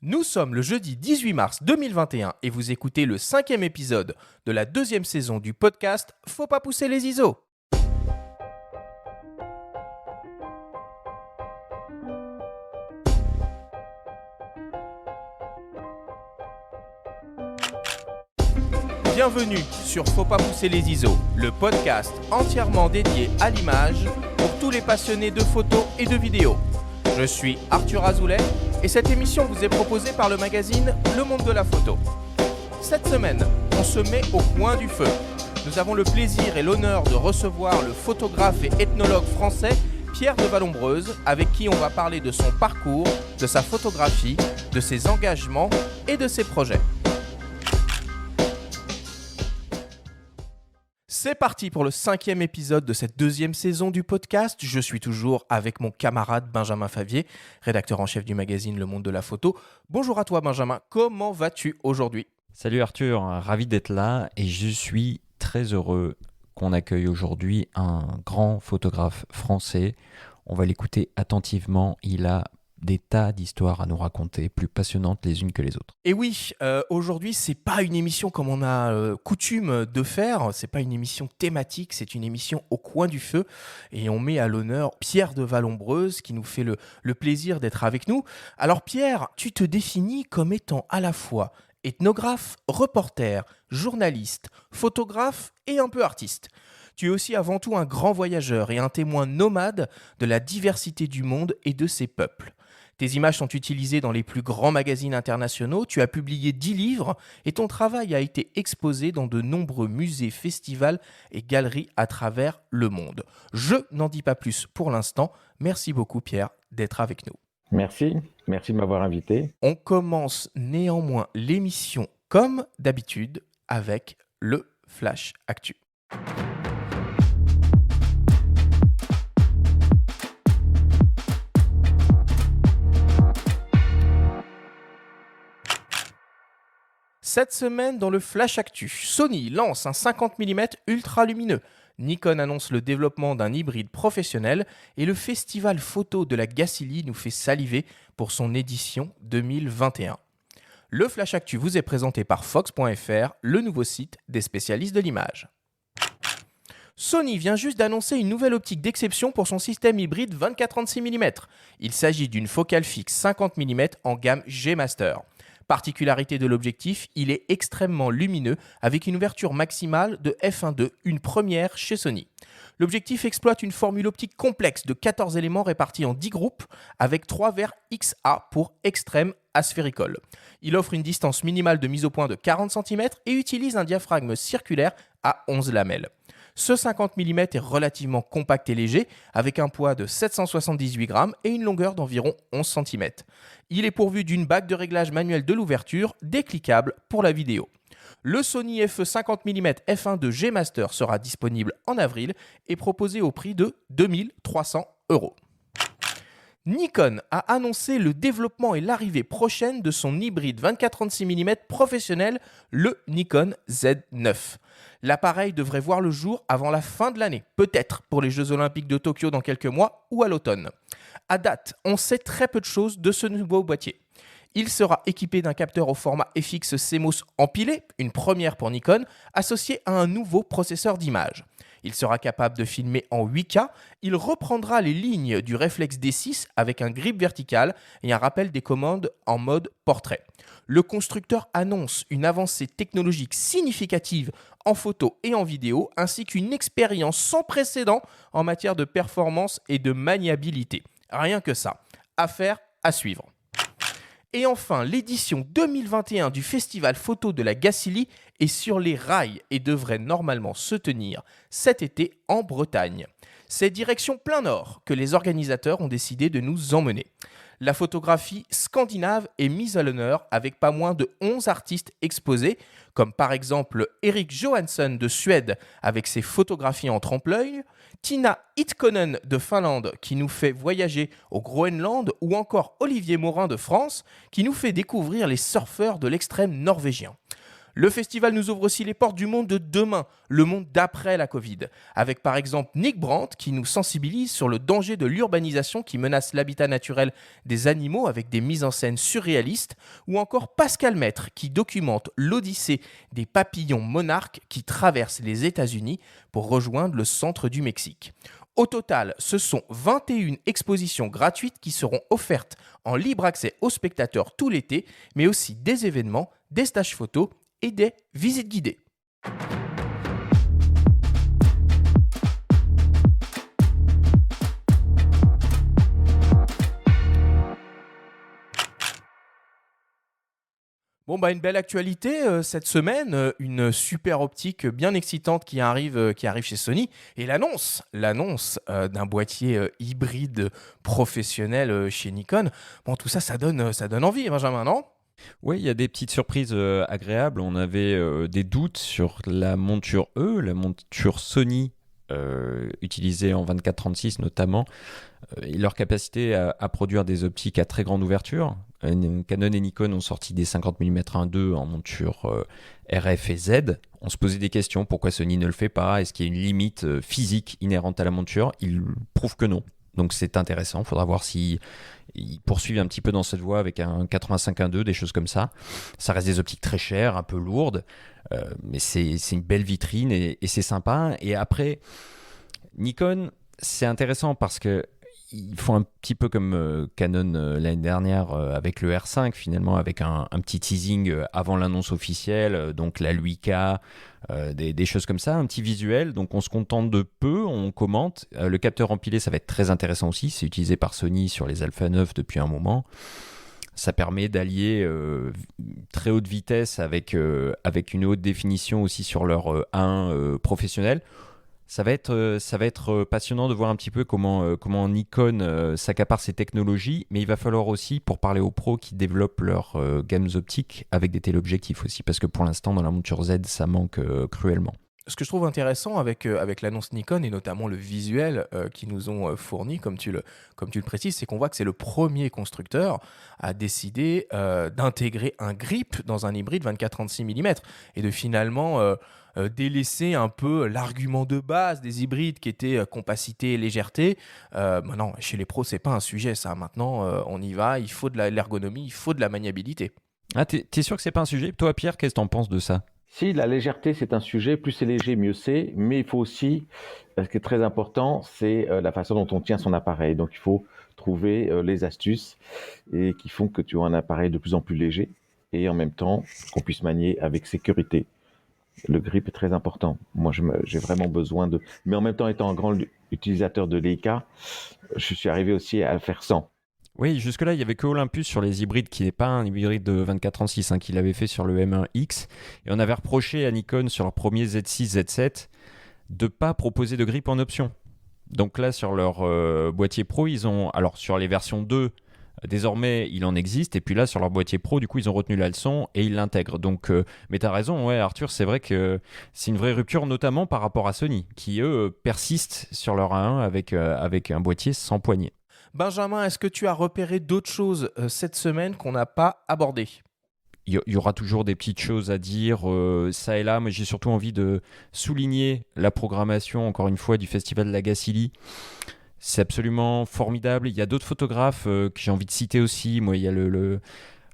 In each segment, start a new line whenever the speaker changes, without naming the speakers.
Nous sommes le jeudi 18 mars 2021 et vous écoutez le 5e épisode de la 2e saison du podcast Faut pas pousser les ISO. Bienvenue sur Faut pas pousser les ISO, le podcast entièrement dédié à l'image pour tous les passionnés de photos et de vidéos. Je suis Arthur Azoulay et cette émission vous est proposée par le magazine Le Monde de la Photo. Cette semaine, on se met au coin du feu. Nous avons le plaisir et l'honneur de recevoir le photographe et ethnologue français Pierre de Vallombreuse, avec qui on va parler de son parcours, de sa photographie, de ses engagements et de ses projets. C'est parti pour le 5e épisode de cette 2e saison du podcast. Je suis toujours avec mon camarade Benjamin Favier, rédacteur en chef du magazine Le Monde de la Photo. Bonjour à toi Benjamin, comment vas-tu aujourd'hui ?
Salut Arthur, ravi d'être là et je suis très heureux qu'on accueille aujourd'hui un grand photographe français. On va l'écouter attentivement, il a des tas d'histoires à nous raconter, plus passionnantes les unes que les autres.
Et oui, aujourd'hui, c'est pas une émission comme on a coutume de faire, c'est pas une émission thématique, c'est une émission au coin du feu. Et on met à l'honneur Pierre de Vallombreuse qui nous fait le plaisir d'être avec nous. Alors Pierre, tu te définis comme étant à la fois ethnographe, reporter, journaliste, photographe et un peu artiste. Tu es aussi avant tout un grand voyageur et un témoin nomade de la diversité du monde et de ses peuples. Tes images sont utilisées dans les plus grands magazines internationaux, tu as publié 10 livres et ton travail a été exposé dans de nombreux musées, festivals et galeries à travers le monde. Je n'en dis pas plus pour l'instant. Merci beaucoup Pierre d'être avec nous.
Merci de m'avoir invité.
On commence néanmoins l'émission comme d'habitude avec le Flash Actu. Cette semaine, dans le Flash Actu, Sony lance un 50 mm ultra lumineux. Nikon annonce le développement d'un hybride professionnel et le festival photo de la Gacilly nous fait saliver pour son édition 2021. Le Flash Actu vous est présenté par Fox.fr, le nouveau site des spécialistes de l'image. Sony vient juste d'annoncer une nouvelle optique d'exception pour son système hybride 24-36 mm. Il s'agit d'une focale fixe 50 mm en gamme G-Master. Particularité de l'objectif, il est extrêmement lumineux avec une ouverture maximale de f1.2, une première chez Sony. L'objectif exploite une formule optique complexe de 14 éléments répartis en 10 groupes avec 3 verres XA pour extrême asphéricole. Il offre une distance minimale de mise au point de 40 cm et utilise un diaphragme circulaire à 11 lamelles. Ce 50 mm est relativement compact et léger, avec un poids de 778 grammes et une longueur d'environ 11 cm. Il est pourvu d'une bague de réglage manuelle de l'ouverture, décliquable pour la vidéo. Le Sony FE 50 mm f1.2 G-Master sera disponible en avril et proposé au prix de 2300 €. Nikon a annoncé le développement et l'arrivée prochaine de son hybride 24-36 mm professionnel, le Nikon Z9. L'appareil devrait voir le jour avant la fin de l'année, peut-être pour les Jeux Olympiques de Tokyo dans quelques mois ou à l'automne. À date, on sait très peu de choses de ce nouveau boîtier. Il sera équipé d'un capteur au format FX CMOS empilé, une première pour Nikon, associé à un nouveau processeur d'image. Il sera capable de filmer en 8K, il reprendra les lignes du réflexe D6 avec un grip vertical et un rappel des commandes en mode portrait. Le constructeur annonce une avancée technologique significative en photo et en vidéo, ainsi qu'une expérience sans précédent en matière de performance et de maniabilité. Rien que ça. Affaire à suivre. Et enfin, l'édition 2021 du festival photo de la Gacilly est sur les rails et devrait normalement se tenir cet été en Bretagne. C'est direction plein nord que les organisateurs ont décidé de nous emmener. La photographie scandinave est mise à l'honneur avec pas moins de 11 artistes exposés, comme par exemple Erik Johansson de Suède avec ses photographies en trompe-l'œil, Tina Itkonen de Finlande qui nous fait voyager au Groenland ou encore Olivier Morin de France qui nous fait découvrir les surfeurs de l'extrême norvégien. Le festival nous ouvre aussi les portes du monde de demain, le monde d'après la Covid, avec par exemple Nick Brandt qui nous sensibilise sur le danger de l'urbanisation qui menace l'habitat naturel des animaux avec des mises en scène surréalistes, ou encore Pascal Maître qui documente l'odyssée des papillons monarques qui traversent les États-Unis pour rejoindre le centre du Mexique. Au total, ce sont 21 expositions gratuites qui seront offertes en libre accès aux spectateurs tout l'été, mais aussi des événements, des stages photos et des visites guidées. Bon, une belle actualité cette semaine, une super optique bien excitante qui arrive chez Sony, et l'annonce d'un boîtier hybride professionnel chez Nikon. Bon, tout ça, ça donne envie, Benjamin, non?
Oui, il y a des petites surprises agréables. On avait des doutes sur la monture la monture Sony utilisée en 24-36 notamment, et leur capacité à produire des optiques à très grande ouverture. Canon et Nikon ont sorti des 50 mm 1.2 en monture RF et Z. On se posait des questions, pourquoi Sony ne le fait pas? Est-ce qu'il y a une limite physique inhérente à la monture? Ils prouvent que non. Donc c'est intéressant, il faudra voir s'ils poursuivent un petit peu dans cette voie avec un 85 1.2, des choses comme ça. Ça reste des optiques très chères, un peu lourdes, mais c'est une belle vitrine et c'est sympa. Et après, Nikon, c'est intéressant parce que ils font un petit peu comme Canon l'année dernière avec le R5, finalement, avec un petit teasing avant l'annonce officielle, donc la 8K, des choses comme ça, un petit visuel. Donc on se contente de peu, on commente. Le capteur empilé, ça va être très intéressant aussi. C'est utilisé par Sony sur les Alpha 9 depuis un moment. Ça permet d'allier très haute vitesse avec une haute définition aussi sur leur A1 professionnel. Ça va être passionnant de voir un petit peu comment Nikon s'accapare ces technologies, mais il va falloir aussi, pour parler aux pros qui développent leurs gammes optiques avec des téléobjectifs aussi, parce que pour l'instant, dans la monture Z, ça manque cruellement.
Ce que je trouve intéressant avec l'annonce Nikon et notamment le visuel qu'ils nous ont fourni, comme tu le précises, c'est qu'on voit que c'est le premier constructeur à décider d'intégrer un grip dans un hybride 24-36 mm et de finalement délaisser un peu l'argument de base des hybrides qui était compacité et légèreté. Maintenant, chez les pros, c'est pas un sujet ça. Maintenant, on y va, il faut de l'ergonomie, il faut de la maniabilité.
Ah, t'es sûr que c'est pas un sujet? Toi, Pierre, qu'est-ce que t'en penses de ça?
Si la légèreté, c'est un sujet, plus c'est léger, mieux c'est. Mais il faut aussi, ce qui est très important, c'est la façon dont on tient son appareil. Donc il faut trouver les astuces et qui font que tu as un appareil de plus en plus léger et en même temps qu'on puisse manier avec sécurité. Le grip est très important. Moi, j'ai vraiment besoin de... Mais en même temps, étant un grand utilisateur de Leica, je suis arrivé aussi à le faire sans.
Oui, jusque-là, il n'y avait que Olympus sur les hybrides, qui n'est pas un hybride de 24-36, qu'il avait fait sur le M1X. Et on avait reproché à Nikon sur leur premier Z6, Z7 de ne pas proposer de grip en option. Donc là, sur leur boîtier Pro, ils ont... Alors, sur les versions 2, désormais, il en existe. Et puis là, sur leur boîtier Pro, du coup, ils ont retenu la leçon et ils l'intègrent. Donc, mais tu as raison, ouais, Arthur, c'est vrai que c'est une vraie rupture, notamment par rapport à Sony, qui, eux, persistent sur leur A1 avec un boîtier sans poignée.
Benjamin, est-ce que tu as repéré d'autres choses cette semaine qu'on n'a pas abordées?
Il y aura toujours des petites choses à dire, ça et là, mais j'ai surtout envie de souligner la programmation, encore une fois, du Festival de la Gacilly. C'est absolument formidable. Il y a d'autres photographes que j'ai envie de citer aussi. Moi, il y a le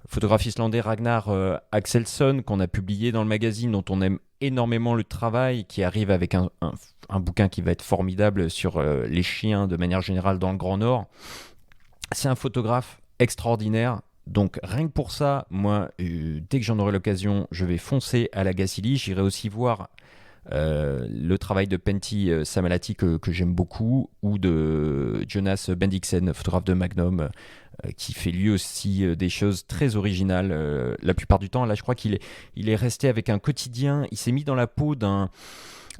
photographe islandais Ragnar Axelsson qu'on a publié dans le magazine, dont on aime énormément le travail, qui arrive avec un bouquin qui va être formidable sur les chiens de manière générale dans le Grand Nord. C'est un photographe extraordinaire. Donc rien que pour ça, moi, dès que j'en aurai l'occasion, je vais foncer à la Gacilly. J'irai aussi voir le travail de Pentti Samalati que j'aime beaucoup, ou de Jonas Bendiksen, photographe de Magnum, qui fait lui aussi des choses très originales la plupart du temps. Là, je crois qu'il est resté avec un quotidien. Il s'est mis dans la peau d'un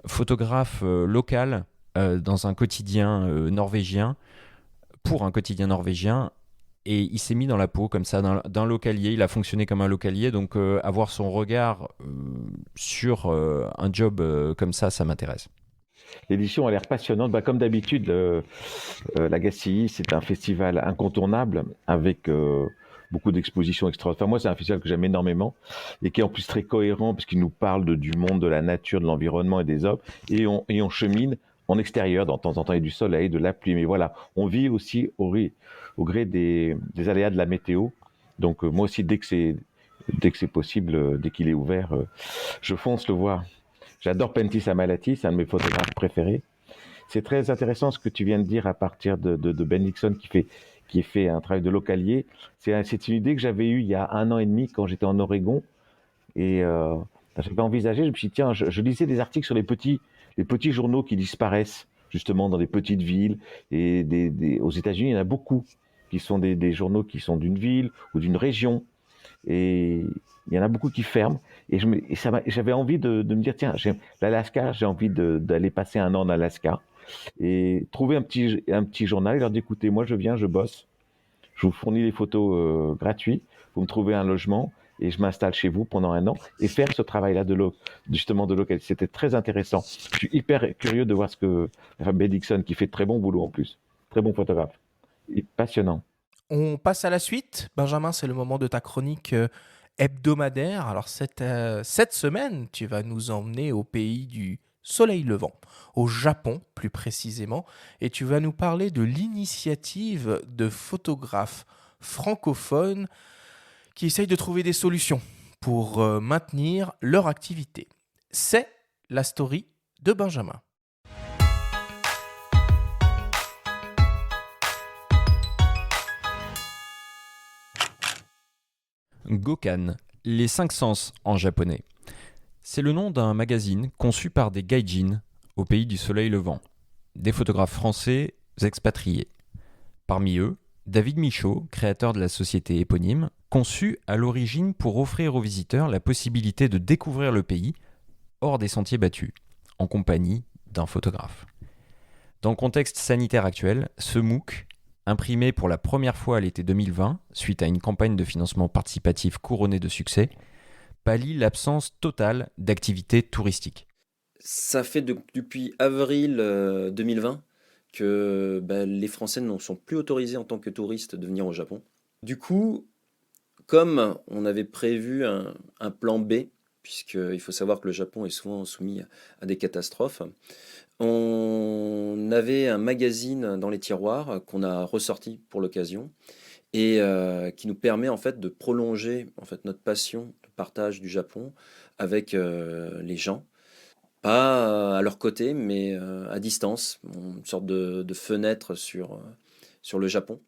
photographe local dans un quotidien norvégien, pour un quotidien norvégien. Et il s'est mis dans la peau comme ça d'un localier. Il a fonctionné comme un localier. Donc avoir son regard sur un job comme ça m'intéresse.
L'édition a l'air passionnante. Comme d'habitude, la Gacilly, c'est un festival incontournable avec beaucoup d'expositions extraordinaires. Enfin, moi, c'est un festival que j'aime énormément et qui est en plus très cohérent parce qu'il nous parle du monde, de la nature, de l'environnement et des hommes. Et on chemine en extérieur. De temps en temps, il y a du soleil, de la pluie. Mais voilà, on vit aussi au gré des aléas de la météo. Donc, moi aussi, dès que c'est possible, dès qu'il est ouvert, je fonce le voir. J'adore Pentis Amalati, c'est un de mes photographes préférés. C'est très intéressant ce que tu viens de dire à partir de Ben Dixon qui fait un travail de localier. C'est une idée que j'avais eue il y a 1 an et demi quand j'étais en Oregon. Et j'avais envisagé, je me suis dit, tiens, je lisais des articles sur les petits journaux qui disparaissent, justement, dans des petites villes. Et aux États-Unis, il y en a beaucoup qui sont des journaux qui sont d'une ville ou d'une région. Et il y en a beaucoup qui ferment. J'avais envie de me dire, tiens, l'Alaska, j'ai envie d'aller passer 1 an en Alaska et trouver un petit journal et leur dire, écoutez, moi je viens, je bosse, je vous fournis les photos gratuits, vous me trouvez un logement et je m'installe chez vous pendant 1 an et faire ce travail-là justement de local. C'était très intéressant. Je suis hyper curieux de voir ce que Ben Dixon, qui fait de très bon boulot en plus, très bon photographe, et passionnant.
On passe à la suite. Benjamin, c'est le moment de ta chronique hebdomadaire. Alors cette semaine, tu vas nous emmener au pays du soleil levant, au Japon plus précisément, et tu vas nous parler de l'initiative de photographes francophones qui essayent de trouver des solutions pour maintenir leur activité. C'est la story de Benjamin.
Gokan, les 5 sens en japonais. C'est le nom d'un magazine conçu par des gaijin au pays du soleil levant, des photographes français expatriés. Parmi eux, David Michaud, créateur de la société éponyme, conçu à l'origine pour offrir aux visiteurs la possibilité de découvrir le pays hors des sentiers battus, en compagnie d'un photographe. Dans le contexte sanitaire actuel, ce MOOC, imprimé pour la première fois à l'été 2020, suite à une campagne de financement participatif couronnée de succès, pallie l'absence totale d'activité touristique.
Ça fait depuis avril 2020 que les Français ne sont plus autorisés en tant que touristes de venir au Japon. Du coup, comme on avait prévu un plan B, puisqu'il faut savoir que le Japon est souvent soumis à des catastrophes, on avait un magazine dans les tiroirs qu'on a ressorti pour l'occasion et qui nous permet en fait de prolonger en fait notre passion, le partage du Japon avec les gens. Pas à leur côté, mais à distance, une sorte de fenêtre sur le Japon.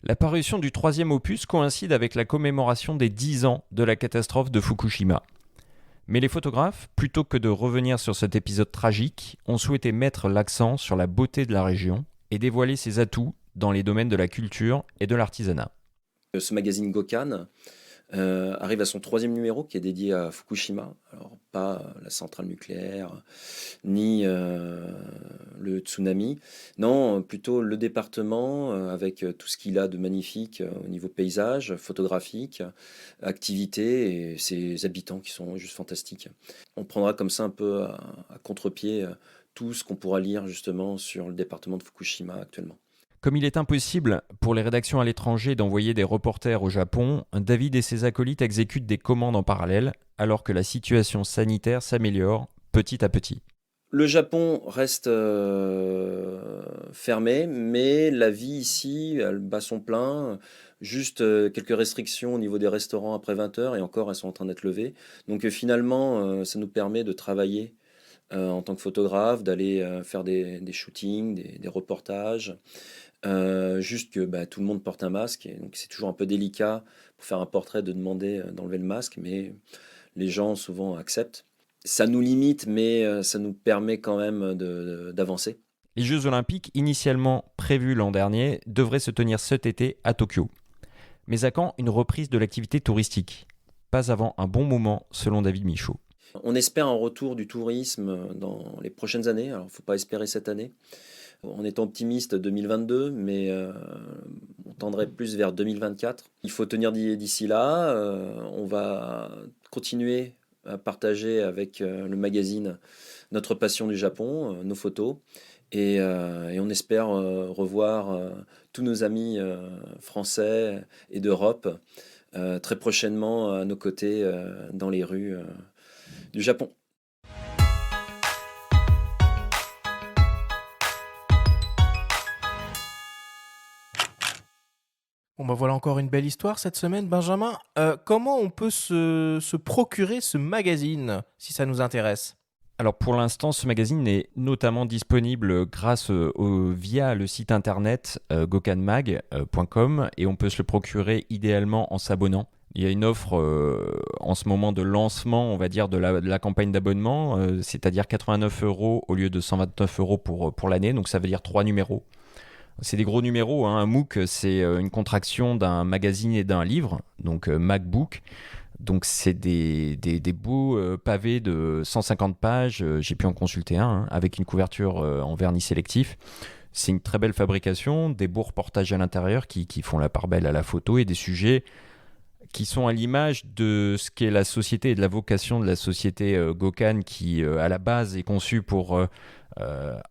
La parution du 3e opus coïncide avec la commémoration des 10 ans de la catastrophe de Fukushima. Mais les photographes, plutôt que de revenir sur cet épisode tragique, ont souhaité mettre l'accent sur la beauté de la région et dévoiler ses atouts dans les domaines de la culture et de l'artisanat.
Ce magazine Gokan arrive à son 3e numéro qui est dédié à Fukushima. Alors pas la centrale nucléaire, ni le tsunami. Non, plutôt le département avec tout ce qu'il a de magnifique au niveau paysage, photographique, activité et ses habitants qui sont juste fantastiques. On prendra comme ça un peu à contre-pied tout ce qu'on pourra lire justement sur le département de Fukushima actuellement.
Comme il est impossible pour les rédactions à l'étranger d'envoyer des reporters au Japon, David et ses acolytes exécutent des commandes en parallèle alors que la situation sanitaire s'améliore petit à petit.
Le Japon reste fermé, mais la vie ici, elle bat son plein. Juste quelques restrictions au niveau des restaurants après 20 heures, et encore, elles sont en train d'être levées. Donc finalement, ça nous permet de travailler en tant que photographe, d'aller faire des shootings, des reportages. Juste que tout le monde porte un masque, et donc c'est toujours un peu délicat pour faire un portrait de demander d'enlever le masque, mais les gens souvent acceptent. Ça nous limite, mais ça nous permet quand même d'avancer.
Les Jeux Olympiques, initialement prévus l'an dernier, devraient se tenir cet été à Tokyo. Mais à quand une reprise de l'activité touristique ? Pas avant un bon moment, selon David Michaud.
On espère un retour du tourisme dans les prochaines années. Alors, il ne faut pas espérer cette année. On est optimiste 2022, mais on tendrait plus vers 2024. Il faut tenir d'ici là. On va continuer à partager avec le magazine notre passion du Japon, nos photos. Et on espère revoir tous nos amis français et d'Europe très prochainement à nos côtés dans les rues du Japon.
Bon bah voilà encore une belle histoire cette semaine, Benjamin. Comment on peut se procurer ce magazine si ça nous intéresse?
Alors pour l'instant, ce magazine est notamment disponible via le site internet gokanmag.com et on peut se le procurer idéalement en s'abonnant. Il y a une offre en ce moment de lancement, on va dire, de la campagne d'abonnement, c'est-à-dire 89 € au lieu de 129 € pour l'année, donc ça veut dire 3 numéros. C'est des gros numéros, hein. Un MOOC, c'est une contraction d'un magazine et d'un livre, donc MacBook. Donc c'est des beaux pavés de 150 pages, j'ai pu en consulter un, hein, avec une couverture en vernis sélectif. C'est une très belle fabrication, des beaux reportages à l'intérieur qui font la part belle à la photo et des sujets qui sont à l'image de ce qu'est la société et de la vocation de la société Gokhan qui à la base est conçue pour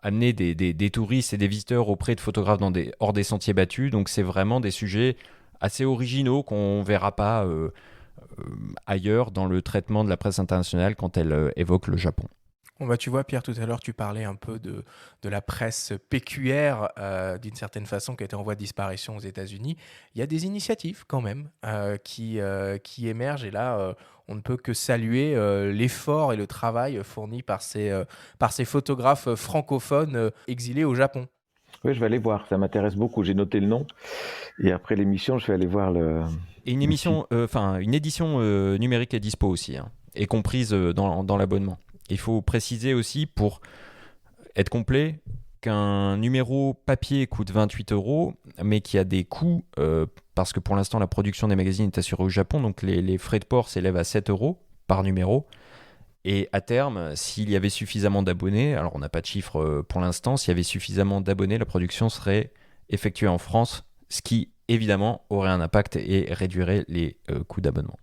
amener des touristes et des visiteurs auprès de photographes hors des sentiers battus. Donc c'est vraiment des sujets assez originaux qu'on ne verra pas ailleurs dans le traitement de la presse internationale quand elle évoque le Japon.
Bon bah tu vois Pierre, tout à l'heure tu parlais un peu de la presse PQR d'une certaine façon qui était en voie de disparition aux États-Unis. Il y a des initiatives quand même qui émergent et là on ne peut que saluer l'effort et le travail fourni par ces photographes francophones exilés au Japon.
Oui, je vais aller voir, ça m'intéresse beaucoup. J'ai noté le nom et après l'émission, je vais aller voir le.
Et une édition numérique est dispo aussi, hein, est comprise dans l'abonnement. Il faut préciser aussi, pour être complet, qu'un numéro papier coûte 28 €, mais qu'il y a des coûts, parce que pour l'instant, la production des magazines est assurée au Japon, donc les frais de port s'élèvent à 7 € par numéro. Et à terme, s'il y avait suffisamment d'abonnés, alors on n'a pas de chiffre pour l'instant, s'il y avait suffisamment d'abonnés, la production serait effectuée en France, ce qui, évidemment, aurait un impact et réduirait les coûts d'abonnement.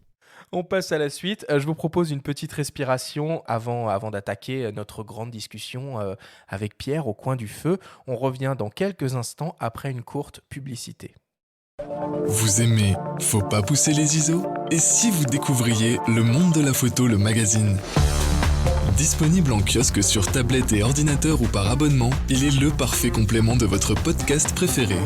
On passe à la suite. Je vous propose une petite respiration avant d'attaquer notre grande discussion avec Pierre au coin du feu. On revient dans quelques instants après une courte publicité.
Vous aimez Faut pas pousser les ISO? Et si vous découvriez Le Monde de la Photo, le magazine? Disponible en kiosque sur tablette et ordinateur ou par abonnement, il est le parfait complément de votre podcast préféré.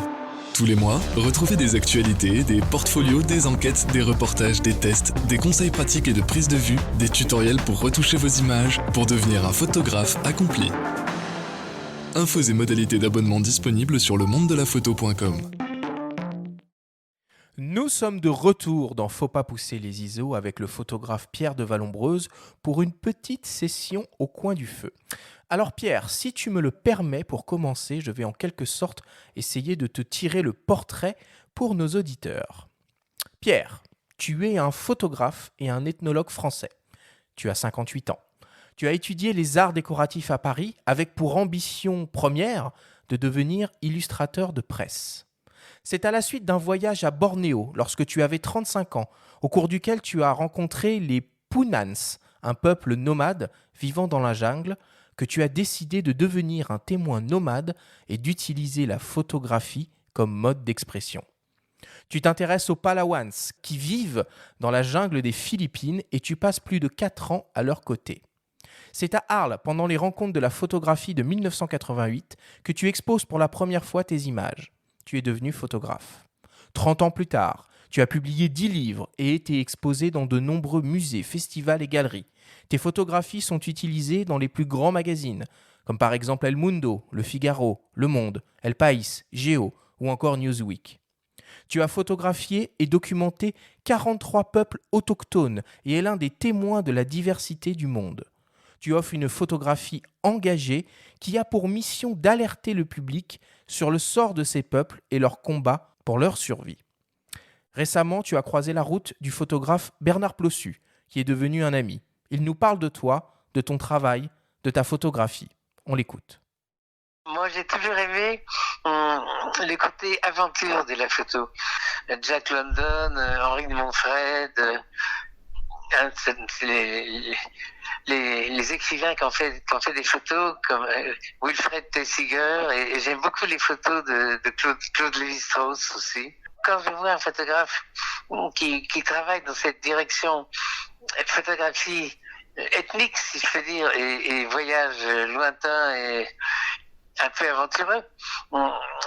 Tous les mois, retrouvez des actualités, des portfolios, des enquêtes, des reportages, des tests, des conseils pratiques et de prise de vue, des tutoriels pour retoucher vos images, pour devenir un photographe accompli. Infos et modalités d'abonnement disponibles sur lemondedelaPhoto.com.
Nous sommes de retour dans Faut pas pousser les ISO avec le photographe Pierre de Vallombreuse pour une petite session au coin du feu. Alors Pierre, si tu me le permets, pour commencer, je vais en quelque sorte essayer de te tirer le portrait pour nos auditeurs. Pierre, tu es un photographe et un ethnologue français. Tu as 58 ans. Tu as étudié les arts décoratifs à Paris avec pour ambition première de devenir illustrateur de presse. C'est à la suite d'un voyage à Bornéo, lorsque tu avais 35 ans, au cours duquel tu as rencontré les Punans, un peuple nomade vivant dans la jungle, que tu as décidé de devenir un témoin nomade et d'utiliser la photographie comme mode d'expression. Tu t'intéresses aux Palawans, qui vivent dans la jungle des Philippines, et tu passes plus de 4 ans à leur côté. C'est à Arles, pendant les rencontres de la photographie de 1988, que tu exposes pour la première fois tes images. Tu es devenu photographe. 30 ans plus tard, tu as publié 10 livres et été exposé dans de nombreux musées, festivals et galeries. Tes photographies sont utilisées dans les plus grands magazines, comme par exemple El Mundo, Le Figaro, Le Monde, El País, Géo ou encore Newsweek. Tu as photographié et documenté 43 peuples autochtones et es l'un des témoins de la diversité du monde. Tu offres une photographie engagée qui a pour mission d'alerter le public sur le sort de ces peuples et leur combat pour leur survie. Récemment, tu as croisé la route du photographe Bernard Plossu, qui est devenu un ami. Il nous parle de toi, de ton travail, de ta photographie. On l'écoute.
Moi, j'ai toujours aimé le côté aventure de la photo. Jack London, Henri de Montfred, c'est les écrivains qui ont fait des photos comme Wilfred Tessiger, et j'aime beaucoup les photos de Claude Lévi-Strauss aussi. Quand je vois un photographe qui travaille dans cette direction, photographie ethnique, si je peux dire, et voyage lointain et un peu aventureux,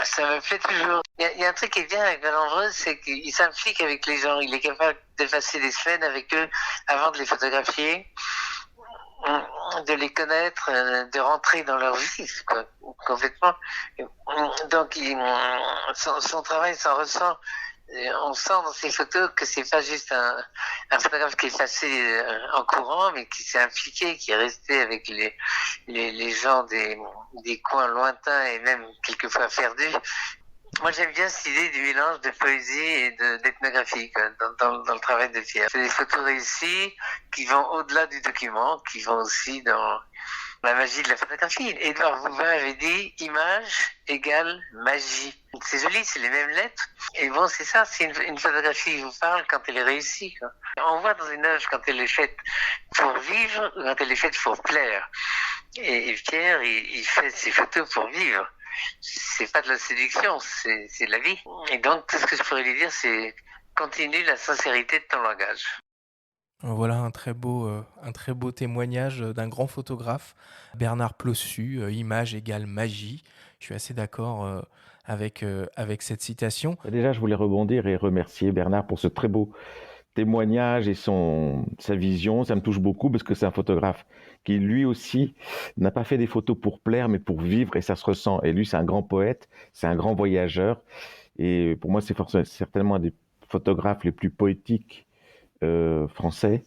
ça me plaît toujours. Il y a un truc qui est bien avec Valenvreux, c'est qu'il s'implique avec les gens. Il est capable de passer des semaines avec eux avant de les photographier, de les connaître, de rentrer dans leur vie, quoi, complètement. Donc, son travail s'en ressent. On sent dans ses photos que c'est pas juste un photographe qui est passé en courant, mais qui s'est impliqué, qui est resté avec les gens des coins lointains et même quelquefois perdus. Moi, j'aime bien cette idée du mélange de poésie et d'ethnographie dans le travail de Pierre. C'est des photos réussies qui vont au-delà du document, qui vont aussi dans la magie de la photographie. Édouard Vouvin avait dit « image égale magie ». C'est joli, c'est les mêmes lettres. Et bon, c'est ça, c'est une photographie qui vous parle quand elle est réussie, quoi. On voit dans une œuvre quand elle est faite pour vivre ou quand elle est faite pour plaire. Et Pierre, il fait ses photos pour vivre. C'est pas de la séduction, c'est de la vie. Et donc, tout ce que je pourrais lui dire, c'est continue la sincérité de ton langage.
Voilà un très beau témoignage d'un grand photographe, Bernard Plossu, image égale magie. Je suis assez d'accord avec cette citation.
Déjà, je voulais rebondir et remercier Bernard pour ce très beau témoignage et sa vision. Ça me touche beaucoup parce que c'est un photographe qui, lui aussi, n'a pas fait des photos pour plaire, mais pour vivre, et ça se ressent. Et lui, c'est un grand poète, c'est un grand voyageur. Et pour moi, c'est certainement un des photographes les plus poétiques français.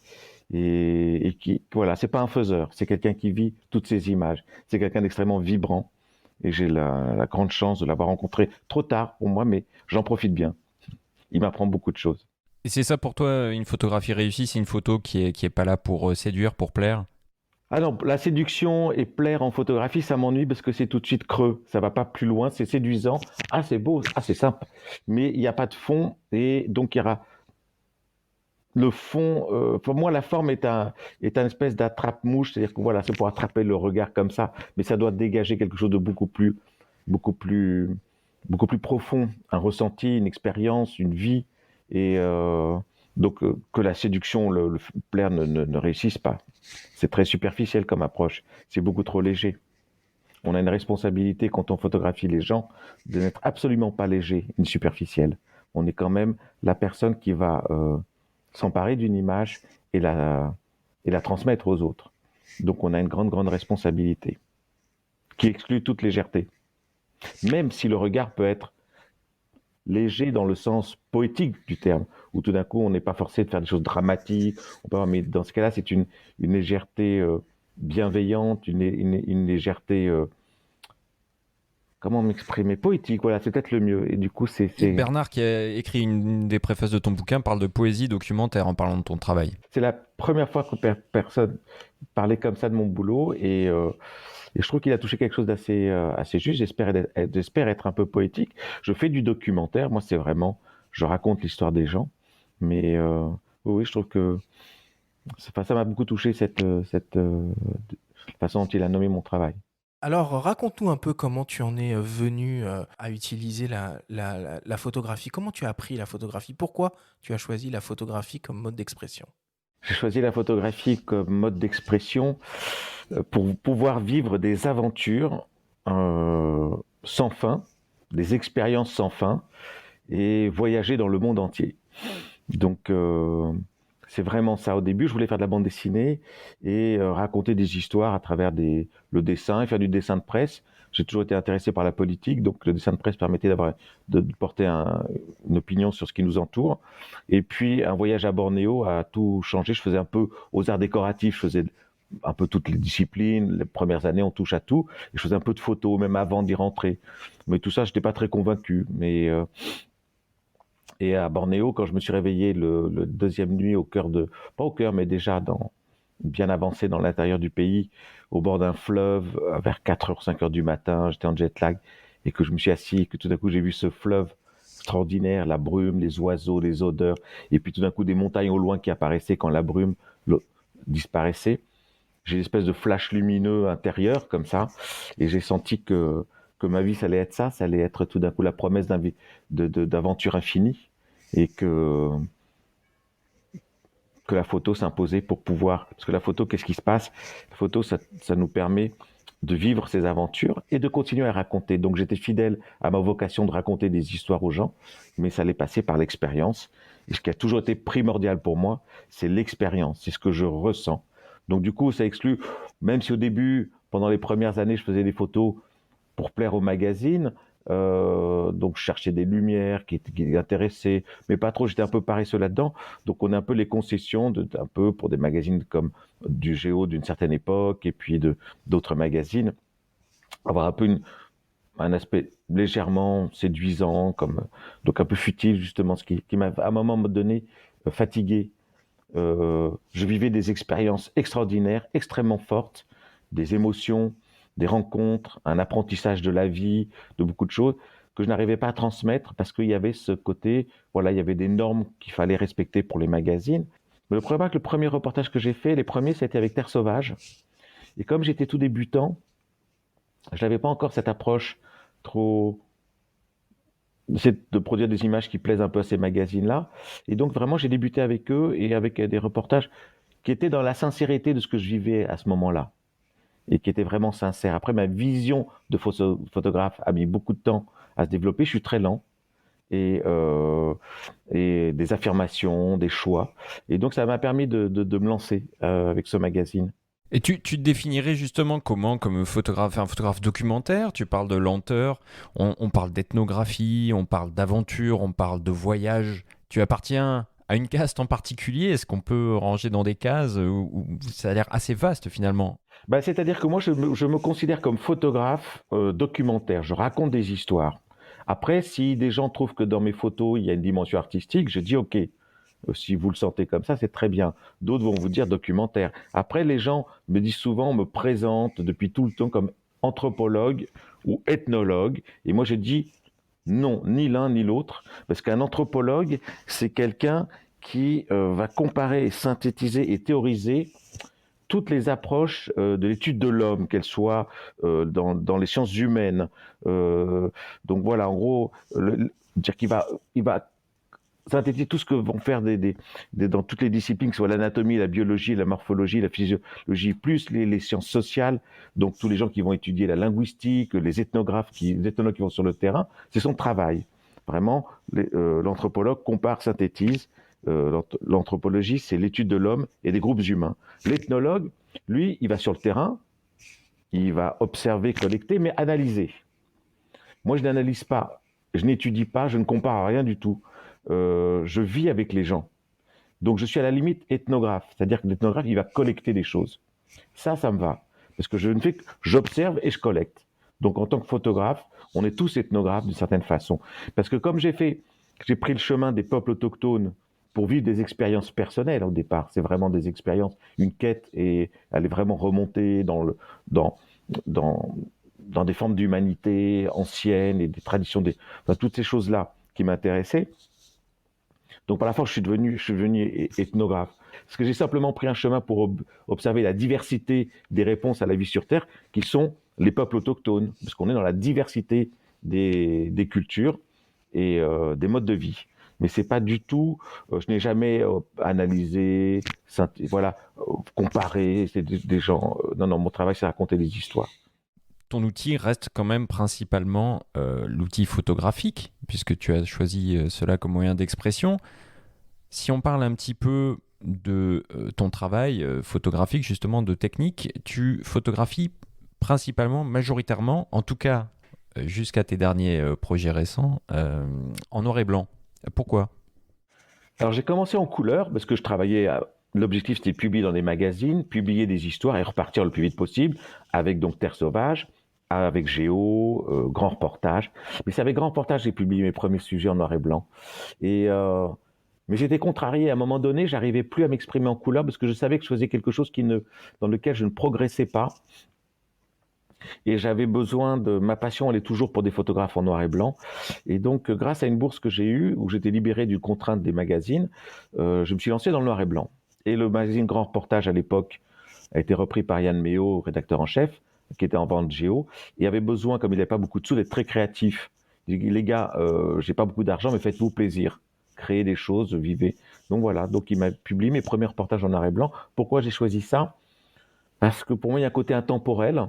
Et qui, voilà, c'est pas un faiseur, c'est quelqu'un qui vit toutes ces images. C'est quelqu'un d'extrêmement vibrant. Et j'ai la grande chance de l'avoir rencontré trop tard pour moi, mais j'en profite bien. Il m'apprend beaucoup de choses.
Et c'est ça pour toi, une photographie réussie, c'est une photo qui est pas là pour séduire, pour plaire?
Ah non, la séduction et plaire en photographie, ça m'ennuie parce que c'est tout de suite creux. Ça va pas plus loin, c'est séduisant. Ah, c'est beau, ah, c'est simple. Mais il n'y a pas de fond, et donc il y aura le fond. Pour moi, la forme est un espèce d'attrape-mouche, c'est-à-dire que voilà, c'est pour attraper le regard comme ça, mais ça doit dégager quelque chose de beaucoup plus profond, un ressenti, une expérience, une vie, et donc que la séduction, le plaire ne réussisse pas. C'est très superficiel comme approche, c'est beaucoup trop léger. On a une responsabilité quand on photographie les gens de n'être absolument pas léger ni superficiel. On est quand même la personne qui va s'emparer d'une image et la transmettre aux autres. Donc on a une grande responsabilité qui exclut toute légèreté. Même si le regard peut être léger dans le sens poétique du terme, où tout d'un coup on n'est pas forcé de faire des choses dramatiques, mais dans ce cas-là c'est une légèreté bienveillante, une légèreté... comment m'exprimer? Poétique, voilà, c'est peut-être le mieux. Et du coup, c'est...
Bernard, qui a écrit une des préfaces de ton bouquin, parle de poésie documentaire en parlant de ton travail.
C'est la première fois que personne parlait comme ça de mon boulot, et je trouve qu'il a touché quelque chose assez juste. J'espère être un peu poétique. Je fais du documentaire, moi c'est vraiment... Je raconte l'histoire des gens, mais oui, je trouve que ça m'a beaucoup touché cette façon dont il a nommé mon travail.
Alors, raconte-nous un peu comment tu en es venu à utiliser la photographie. Comment tu as appris la photographie? Pourquoi tu as choisi la photographie comme mode d'expression?
J'ai choisi la photographie comme mode d'expression pour pouvoir vivre des aventures sans fin, des expériences sans fin, et voyager dans le monde entier. Donc, c'est vraiment ça. Au début, je voulais faire de la bande dessinée et raconter des histoires à travers le dessin et faire du dessin de presse. J'ai toujours été intéressé par la politique, donc le dessin de presse permettait de porter une opinion sur ce qui nous entoure. Et puis, un voyage à Bornéo a tout changé. Je faisais un peu aux arts décoratifs, je faisais un peu toutes les disciplines. Les premières années, on touche à tout. Et je faisais un peu de photos, même avant d'y rentrer. Mais tout ça, je n'étais pas très convaincu. Et à Bornéo, quand je me suis réveillé le deuxième nuit pas au cœur, mais déjà bien avancé dans l'intérieur du pays, au bord d'un fleuve, vers 4h, 5h du matin, j'étais en jet lag, et que je me suis assis, et que tout d'un coup j'ai vu ce fleuve extraordinaire, la brume, les oiseaux, les odeurs, et puis tout d'un coup des montagnes au loin qui apparaissaient quand la brume disparaissait. j'ai une espèce de flash lumineux intérieur comme ça, et j'ai senti que ma vie, ça allait être ça, ça allait être tout d'un coup la promesse d'aventure infinie, et que la photo s'imposait pour pouvoir... Parce que la photo, qu'est-ce qui se passe? La photo, ça nous permet de vivre ces aventures et de continuer à raconter. Donc j'étais fidèle à ma vocation de raconter des histoires aux gens, mais ça allait passer par l'expérience. Et ce qui a toujours été primordial pour moi, c'est l'expérience, c'est ce que je ressens. Donc du coup, ça exclut, même si au début, pendant les premières années, je faisais des photos pour plaire au magazine, donc je cherchais des lumières qui intéressaient, mais pas trop, j'étais un peu paresseux là-dedans. Donc on a un peu les concessions un peu pour des magazines comme du Géo d'une certaine époque et puis d'autres magazines, avoir un peu un aspect légèrement séduisant, donc un peu futile justement, ce qui m'a à un moment donné fatigué. Je vivais des expériences extraordinaires, extrêmement fortes, des émotions, des rencontres, un apprentissage de la vie, de beaucoup de choses que je n'arrivais pas à transmettre parce qu'il y avait ce côté, voilà, il y avait des normes qu'il fallait respecter pour les magazines. Mais le problème, c'est que le premier reportage que j'ai fait, les premiers, c'était avec Terre Sauvage. Et comme j'étais tout débutant, je n'avais pas encore cette approche trop... c'est de produire des images qui plaisent un peu à ces magazines-là. Et donc, vraiment, j'ai débuté avec eux et avec des reportages qui étaient dans la sincérité de ce que je vivais à ce moment-là et qui étaient vraiment sincères. Après, ma vision de photographe a mis beaucoup de temps à se développer. Je suis très lent et des affirmations, des choix. Et donc, ça m'a permis de me lancer avec ce magazine.
Et tu te définirais justement comment comme un photographe documentaire? Tu parles de lenteur, on parle d'ethnographie, on parle d'aventure, on parle de voyage. Tu appartiens à une caste en particulier? Est-ce qu'on peut ranger dans des cases où ça a l'air assez vaste finalement?
C'est-à-dire que moi, je me considère comme photographe documentaire. Je raconte des histoires. Après, si des gens trouvent que dans mes photos, il y a une dimension artistique, je dis OK. Si vous le sentez comme ça, c'est très bien. D'autres vont vous dire documentaire. Après, les gens me disent souvent, me présentent depuis tout le temps comme anthropologue ou ethnologue. Et moi, je dis non, ni l'un ni l'autre. Parce qu'un anthropologue, c'est quelqu'un qui va comparer, synthétiser et théoriser toutes les approches de l'étude de l'homme, qu'elles soient dans les sciences humaines. Donc voilà, en gros, dire qu'il va synthétiser tout ce que vont faire dans toutes les disciplines, que ce soit l'anatomie, la biologie, la morphologie, la physiologie, plus les sciences sociales, donc tous les gens qui vont étudier la linguistique, les ethnologues qui vont sur le terrain, c'est son travail. Vraiment, l'anthropologue compare, synthétise. L'anthropologie, c'est l'étude de l'homme et des groupes humains. L'ethnologue, lui, il va sur le terrain, il va observer, collecter, mais analyser. Moi, je n'analyse pas, je n'étudie pas, je ne compare à rien du tout. Je vis avec les gens. Donc, je suis à la limite ethnographe, c'est-à-dire que l'ethnographe, il va collecter des choses. Ça me va, parce que je ne fais que j'observe et je collecte. Donc, en tant que photographe, on est tous ethnographes d'une certaine façon. Parce que comme j'ai pris le chemin des peuples autochtones pour vivre des expériences personnelles au départ, c'est vraiment des expériences, une quête, et aller vraiment remonter dans des formes d'humanité anciennes et des traditions, toutes ces choses-là qui m'intéressaient. Donc par la force, je suis devenu ethnographe. Parce que j'ai simplement pris un chemin pour observer la diversité des réponses à la vie sur Terre, qui sont les peuples autochtones, parce qu'on est dans la diversité des cultures et des modes de vie. Mais c'est pas du tout, je n'ai jamais analysé, comparé, c'est des gens. Non, mon travail, c'est raconter des histoires.
Ton outil reste quand même principalement l'outil photographique, puisque tu as choisi cela comme moyen d'expression. Si on parle un petit peu de ton travail photographique, justement de technique, tu photographies principalement, majoritairement, en tout cas jusqu'à tes derniers projets récents, en noir et blanc. Pourquoi ?
Alors j'ai commencé en couleur parce que je travaillais l'objectif c'était de publier dans des magazines, publier des histoires et repartir le plus vite possible avec donc Terre Sauvage, avec Géo, Grand Reportage. Mais c'est avec Grand Reportage que j'ai publié mes premiers sujets en noir et blanc. Mais j'étais contrarié. À un moment donné, j'arrivais plus à m'exprimer en couleur parce que je savais que je faisais quelque chose dans lequel je ne progressais pas. Et j'avais besoin ma passion, elle est toujours pour des photographes en noir et blanc. Et donc, grâce à une bourse que j'ai eue, où j'étais libéré d'une contrainte des magazines, je me suis lancé dans le noir et blanc. Et le magazine Grand Reportage, à l'époque, a été repris par Yann Méo, rédacteur en chef, qui était en vente géo, et avait besoin, comme il n'avait pas beaucoup de sous, d'être très créatif. Il dit, les gars, j'ai pas beaucoup d'argent, mais faites-vous plaisir. Créez des choses, vivez. Donc voilà, donc il m'a publié mes premiers reportages en noir et blanc. Pourquoi j'ai choisi ça? Parce que pour moi, il y a un côté intemporel.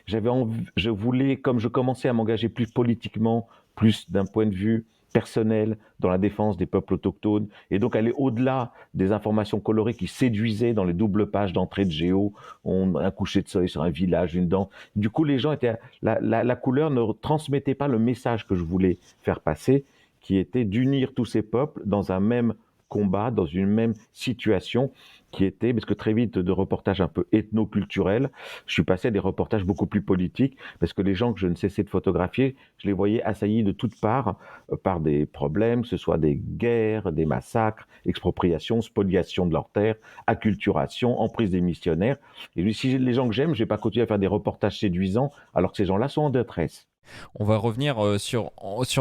Je voulais, comme je commençais à m'engager plus politiquement, plus d'un point de vue personnel dans la défense des peuples autochtones, et donc aller au-delà des informations colorées qui séduisaient dans les doubles pages d'entrée de Géo, un coucher de soleil sur un village, une danse. Du coup, les gens étaient, la couleur ne transmettait pas le message que je voulais faire passer, qui était d'unir tous ces peuples dans un même combat, dans une même situation, qui était, parce que très vite, de reportages un peu ethno-culturels, je suis passé à des reportages beaucoup plus politiques, parce que les gens que je ne cessais de photographier, je les voyais assaillis de toutes parts par des problèmes, que ce soit des guerres, des massacres, expropriation, spoliation de leurs terres, acculturation, emprise des missionnaires. Et lui, si les gens que j'aime, je vais pas continuer à faire des reportages séduisants, alors que ces gens-là sont en détresse.
On va revenir sur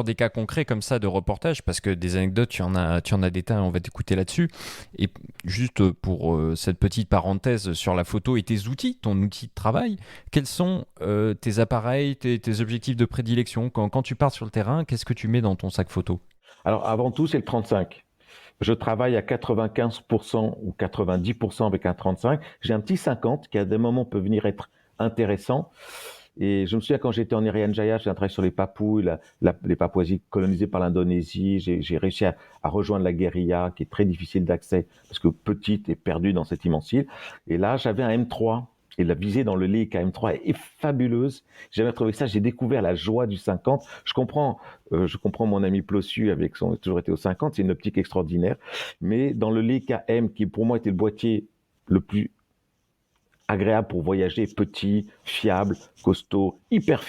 des cas concrets comme ça de reportage, parce que des anecdotes, tu en as des tas, on va t'écouter là-dessus. Et juste pour cette petite parenthèse sur la photo et tes outils, ton outil de travail, quels sont tes appareils, tes objectifs de prédilection? Quand tu pars sur le terrain, qu'est-ce que tu mets dans ton sac photo?
Alors avant tout, c'est le 35. Je travaille à 95% ou 90% avec un 35. J'ai un petit 50 qui à des moments peut venir être intéressant. Et je me souviens quand j'étais en Irian Jaya, j'ai un travail sur les Papoues, les Papouasies colonisées par l'Indonésie. J'ai réussi à rejoindre la guérilla, qui est très difficile d'accès, parce que petite et perdue dans cette immense île. Et là, j'avais un M3. Et la visée dans le Leica M3 est fabuleuse. J'ai jamais trouvé ça. J'ai découvert la joie du 50. Je comprends mon ami Plossu avec son, toujours été au 50. C'est une optique extraordinaire. Mais dans le Leica M, qui pour moi était le boîtier le plus agréable pour voyager, petit, fiable, costaud, hyper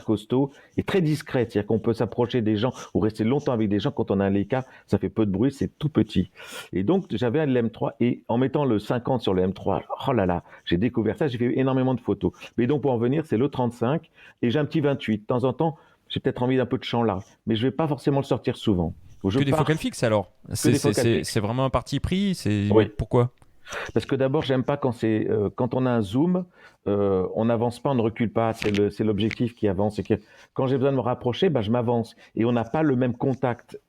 costaud et très discret. C'est-à-dire qu'on peut s'approcher des gens ou rester longtemps avec des gens. Quand on a un Leica, ça fait peu de bruit, c'est tout petit. Et donc, j'avais un M3 et en mettant le 50 sur le M3, oh là là, j'ai découvert ça, j'ai fait énormément de photos. Mais donc, pour en venir, c'est le 35 et j'ai un petit 28. De temps en temps, j'ai peut-être envie d'un peu de champ large, mais je vais pas forcément le sortir souvent.
Que des focales fixes alors? C'est vraiment un parti pris?
Oui.
Pourquoi?
Parce que d'abord, j'aime pas quand on a un zoom, on n'avance pas, on ne recule pas. C'est l'objectif qui avance. Et que quand j'ai besoin de me rapprocher, je m'avance. Et on n'a pas le même contact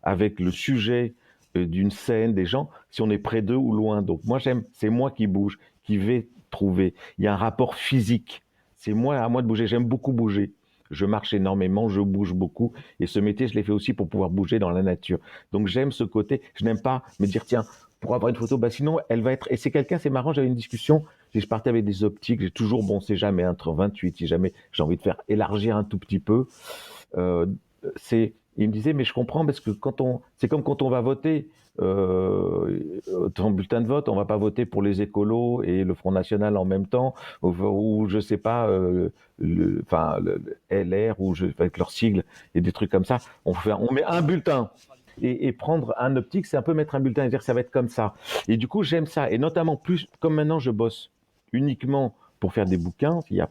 avec le sujet d'une scène, des gens, si on est près d'eux ou loin. Donc moi, c'est moi qui bouge, qui vais trouver. Il y a un rapport physique. C'est moi, à moi de bouger. J'aime beaucoup bouger. Je marche énormément, je bouge beaucoup. Et ce métier, je l'ai fait aussi pour pouvoir bouger dans la nature. Donc j'aime ce côté. Je n'aime pas me dire, tiens, pour avoir une photo, sinon elle va être. Et c'est quelqu'un, c'est marrant, j'avais une discussion, je partais avec des optiques, j'ai toujours, c'est jamais entre 28, si jamais j'ai envie de faire élargir un tout petit peu. Il me disait, mais je comprends parce que c'est comme quand on va voter, ton bulletin de vote, on va pas voter pour les écolos et le Front National en même temps, ou je sais pas, le LR, ou avec leurs sigles et des trucs comme ça. On met un bulletin. Et prendre un optique, c'est un peu mettre un bulletin et dire ça va être comme ça. Et du coup, j'aime ça. Et notamment, plus comme maintenant, je bosse uniquement pour faire des bouquins. Il y a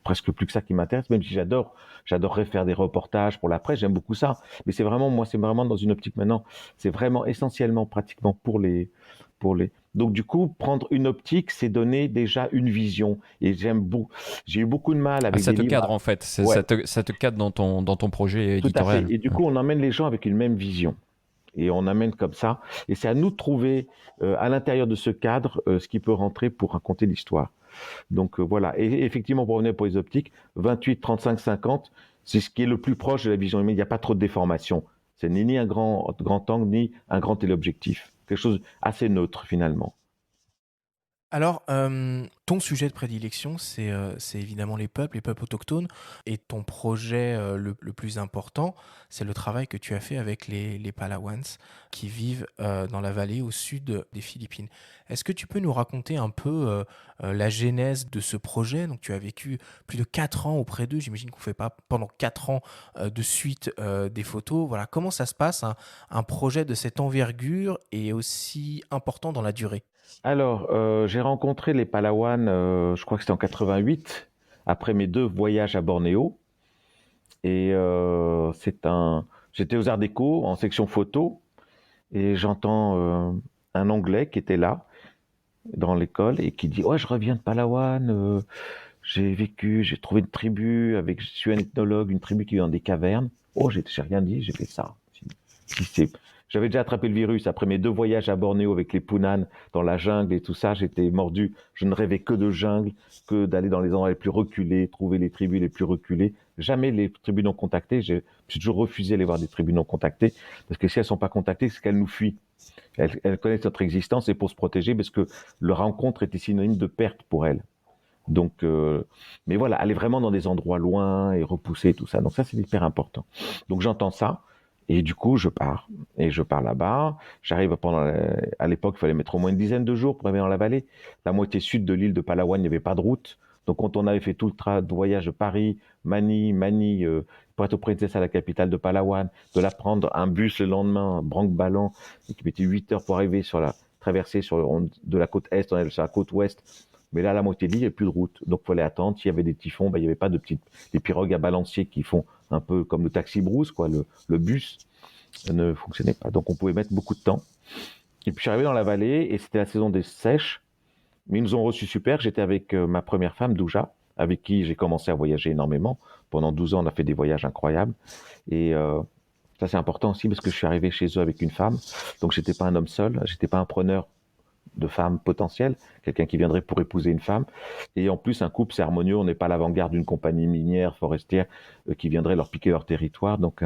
presque plus que ça qui m'intéresse, même si j'adorerais faire des reportages pour la presse. J'aime beaucoup ça. Mais c'est vraiment dans une optique maintenant. C'est vraiment essentiellement, pratiquement pour les. Donc du coup, prendre une optique, c'est donner déjà une vision. Et j'ai eu beaucoup de mal avec
ça
des
te
livres.
cadre en fait.
Ouais.
Ça te cadre dans ton projet éditorial.
Tout à fait. Et du coup, on emmène les gens avec une même vision. Et on amène comme ça. Et c'est à nous de trouver à l'intérieur de ce cadre ce qui peut rentrer pour raconter l'histoire. Donc voilà. Et effectivement, pour revenir pour les optiques, 28, 35, 50, c'est ce qui est le plus proche de la vision humaine. Il n'y a pas trop de déformation. C'est ni un grand angle, ni un grand téléobjectif. Quelque chose assez neutre finalement.
Alors, ton sujet de prédilection, c'est évidemment les peuples autochtones. Et ton projet le plus important, c'est le travail que tu as fait avec les Palawans qui vivent dans la vallée au sud des Philippines. Est-ce que tu peux nous raconter un peu la genèse de ce projet? Donc, tu as vécu plus de 4 ans auprès d'eux. J'imagine qu'on ne fait pas pendant 4 ans de suite des photos. Voilà, comment ça se passe, un projet de cette envergure et aussi important dans la durée?
Alors, j'ai rencontré les Palawans, je crois que c'était en 88, après mes 2 voyages à Bornéo. Et j'étais aux Arts Déco en section photo et j'entends un Anglais qui était là dans l'école et qui dit: «Ouais, je reviens de Palawan, j'ai trouvé une tribu je suis un ethnologue, une tribu qui vit dans des cavernes». Oh, j'ai rien dit, j'ai fait ça. Si c'est J'avais déjà attrapé le virus après mes 2 voyages à Bornéo avec les Punan dans la jungle et tout ça, j'étais mordu. Je ne rêvais que de jungle, que d'aller dans les endroits les plus reculés, trouver les tribus les plus reculées. Jamais les tribus non contactées. J'ai toujours refusé d'aller voir des tribus non contactées parce que si elles sont pas contactées, c'est qu'elles nous fuient. Elles connaissent notre existence et pour se protéger parce que leur rencontre était synonyme de perte pour elles. Donc, mais voilà, aller vraiment dans des endroits loin et repousser tout ça. Donc ça, c'est hyper important. Donc j'entends ça et du coup, je pars. Et je pars là-bas. J'arrive à l'époque, il fallait mettre au moins une dizaine de jours pour arriver dans la vallée. La moitié sud de l'île de Palawan, il n'y avait pas de route. Donc quand on avait fait tout le voyage de Paris, Mani, Puerto Princesa, la capitale de Palawan, de la prendre un bus le lendemain, Branque-Ballon, qui mettait 8 heures pour arriver sur la traversée de la côte est, on est sur la côte ouest. Mais là, la moitié de l'île, il n'y avait plus de route. Donc, il fallait attendre. S'il y avait des typhons, il n'y avait pas des pirogues à balancier qui font un peu comme le taxi brousse, quoi. Le bus ne fonctionnait pas. Donc, on pouvait mettre beaucoup de temps. Et puis, je suis arrivé dans la vallée et c'était la saison des sèches. Mais ils nous ont reçus super. J'étais avec ma première femme, Douja, avec qui j'ai commencé à voyager énormément. Pendant 12 ans, on a fait des voyages incroyables. Et ça, c'est important aussi parce que je suis arrivé chez eux avec une femme. Donc, j'étais pas un homme seul. J'étais pas un preneur de femmes potentielles, quelqu'un qui viendrait pour épouser une femme. Et en plus, un couple, c'est harmonieux. On n'est pas à l'avant-garde d'une compagnie minière, forestière, qui viendrait leur piquer leur territoire. Donc,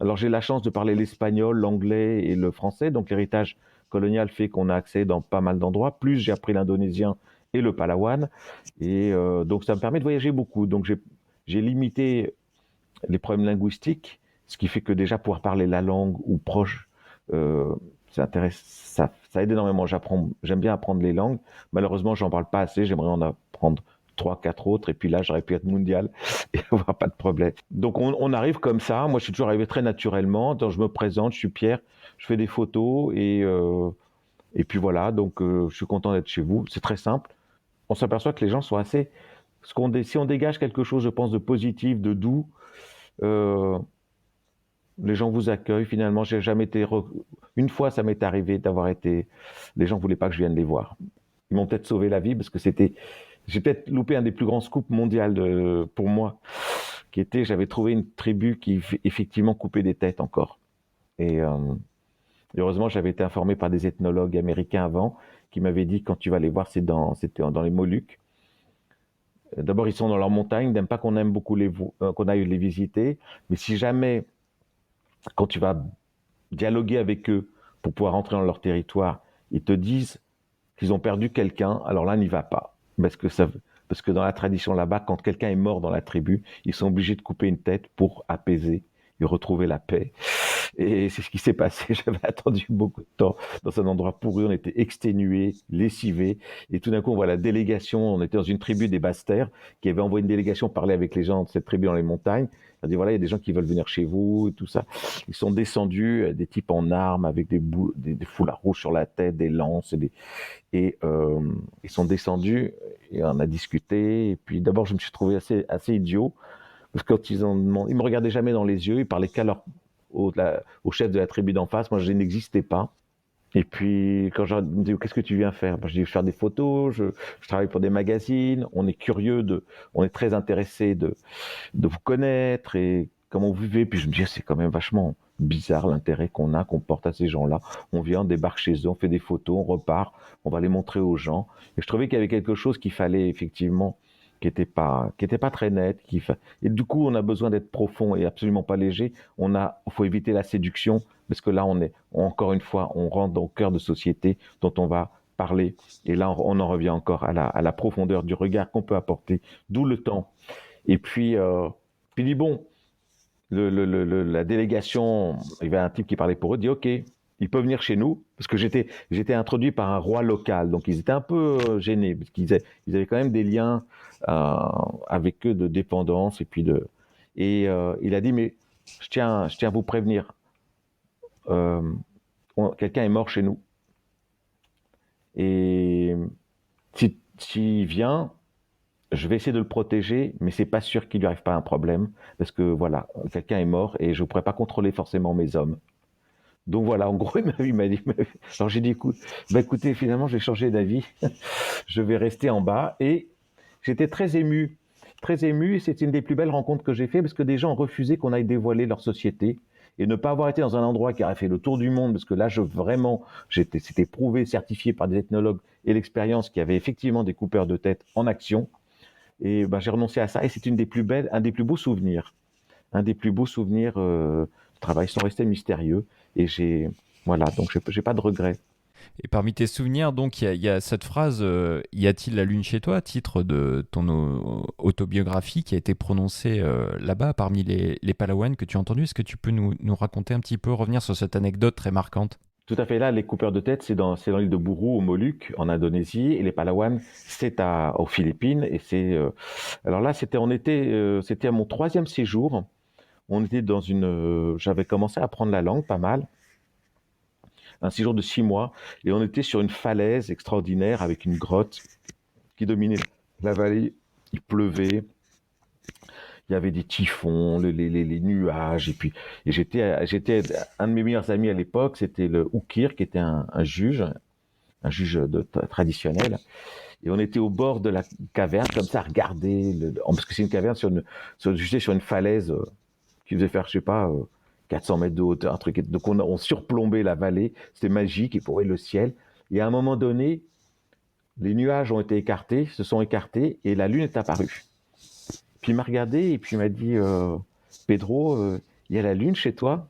alors, j'ai la chance de parler l'espagnol, l'anglais et le français. Donc, l'héritage colonial fait qu'on a accès dans pas mal d'endroits. Plus, j'ai appris l'indonésien et le palawan. Et donc, ça me permet de voyager beaucoup. Donc, j'ai limité les problèmes linguistiques, ce qui fait que déjà pouvoir parler la langue ou proche, ça aide énormément. J'aime bien apprendre les langues. Malheureusement, j'en parle pas assez. J'aimerais en apprendre 3, 4 autres. Et puis là, j'aurais pu être mondial et avoir pas de problème. Donc, on arrive comme ça. Moi, je suis toujours arrivé très naturellement. Donc, je me présente, je suis Pierre, je fais des photos et puis voilà. Donc, je suis content d'être chez vous. C'est très simple. On s'aperçoit que les gens sont assez. Si on dégage quelque chose, je pense, de positif, de doux, euh, les gens vous accueillent. Finalement, j'ai jamais été. Une fois, ça m'est arrivé d'avoir été. Les gens voulaient pas que je vienne les voir. Ils m'ont peut-être sauvé la vie parce que c'était. J'ai peut-être loupé un des plus grands scoops mondiaux pour moi, qui était. J'avais trouvé une tribu qui effectivement coupait des têtes encore. Et heureusement, j'avais été informé par des ethnologues américains avant qui m'avaient dit quand tu vas les voir, c'était dans les Moluques. D'abord, ils sont dans leur montagne, ils n'aiment pas qu'on aime beaucoup qu'on aille les visiter. Mais si jamais, quand tu vas dialoguer avec eux pour pouvoir entrer dans leur territoire, ils te disent qu'ils ont perdu quelqu'un, alors là, n'y va pas. Parce que dans la tradition là-bas, quand quelqu'un est mort dans la tribu, ils sont obligés de couper une tête pour apaiser et retrouver la paix. Et c'est ce qui s'est passé. J'avais attendu beaucoup de temps dans un endroit pourri. On était exténués, lessivés. Et tout d'un coup, on voit la délégation. On était dans une tribu des Basses-Terres qui avait envoyé une délégation parler avec les gens de cette tribu dans les montagnes. On a dit voilà, il y a des gens qui veulent venir chez vous et tout ça. Ils sont descendus, des types en armes avec des foulards rouges sur la tête, des lances et ils sont descendus et on a discuté. Et puis d'abord, je me suis trouvé assez idiot parce que quand ils me regardaient jamais dans les yeux. Ils parlaient qu'à au chef de la tribu d'en face. Moi, je n'existais pas. Et puis, quand je me dis, qu'est-ce que tu viens faire? Je dis, faire des photos, je travaille pour des magazines, on est curieux on est très intéressé de vous connaître et comment vous vivez. Puis je me dis, c'est quand même vachement bizarre l'intérêt qu'on porte à ces gens-là. On vient, on débarque chez eux, on fait des photos, on repart, on va les montrer aux gens. Et je trouvais qu'il y avait quelque chose qu'il fallait effectivement qui était pas très net. Et du coup, on a besoin d'être profond et absolument pas léger. Faut éviter la séduction parce que là, encore une fois, on rentre dans le cœur de société dont on va parler. Et là, on en revient encore à la profondeur du regard qu'on peut apporter, d'où le temps. Et puis dit bon, la délégation, il y avait un type qui parlait pour eux, dit ok, ils peuvent venir chez nous, parce que j'étais introduit par un roi local, donc ils étaient un peu gênés, parce qu'ils avaient quand même des liens avec eux de dépendance, et il a dit, mais je tiens à vous prévenir, quelqu'un est mort chez nous, et s'il vient, je vais essayer de le protéger, mais c'est pas sûr qu'il lui arrive pas un problème, parce que voilà, quelqu'un est mort, et je ne pourrais pas contrôler forcément mes hommes. Donc voilà, en gros, il m'a dit. Alors j'ai dit, écoute, bah écoutez, finalement, j'ai changé d'avis. Je vais rester en bas. Et j'étais très ému. Très ému. Et c'était une des plus belles rencontres que j'ai fait parce que des gens ont refusé qu'on aille dévoiler leur société. Et ne pas avoir été dans un endroit qui aurait fait le tour du monde, parce que là, c'était prouvé, certifié par des ethnologues et l'expérience qu'il y avait effectivement des coupeurs de tête en action. Et ben, j'ai renoncé à ça. Et c'est un des plus beaux souvenirs. Un des plus beaux souvenirs du travail, sans rester mystérieux. Et voilà, donc j'ai pas de regrets.
Et parmi tes souvenirs, donc, il y a cette phrase y a-t-il la lune chez toi, titre de ton autobiographie qui a été prononcée là-bas parmi les Palawans que tu as entendu. Est-ce que tu peux nous raconter un petit peu, revenir sur cette anecdote très marquante?
Tout à fait. Là, les coupeurs de tête, c'est dans l'île de Buru, aux Moluques, en Indonésie, et les Palawans, c'est aux Philippines. Et alors là, c'était à mon 3e séjour. On était j'avais commencé à apprendre la langue pas mal. Un séjour de 6 mois, et on était sur une falaise extraordinaire avec une grotte qui dominait la vallée. Il pleuvait, il y avait des typhons, les nuages, et j'étais un de mes meilleurs amis à l'époque, c'était le Oukir, qui était un juge traditionnel, et on était au bord de la caverne, comme ça, à regarder, parce que c'est une caverne juste sur une falaise qui faisait faire, je sais pas, 400 mètres de hauteur, un truc. Donc on surplombait la vallée, c'était magique, et pour voir le ciel. Et à un moment donné, les nuages ont été écartés, se sont écartés, et la lune est apparue. Puis il m'a regardé, et puis il m'a dit, Pedro, il y a la lune chez toi?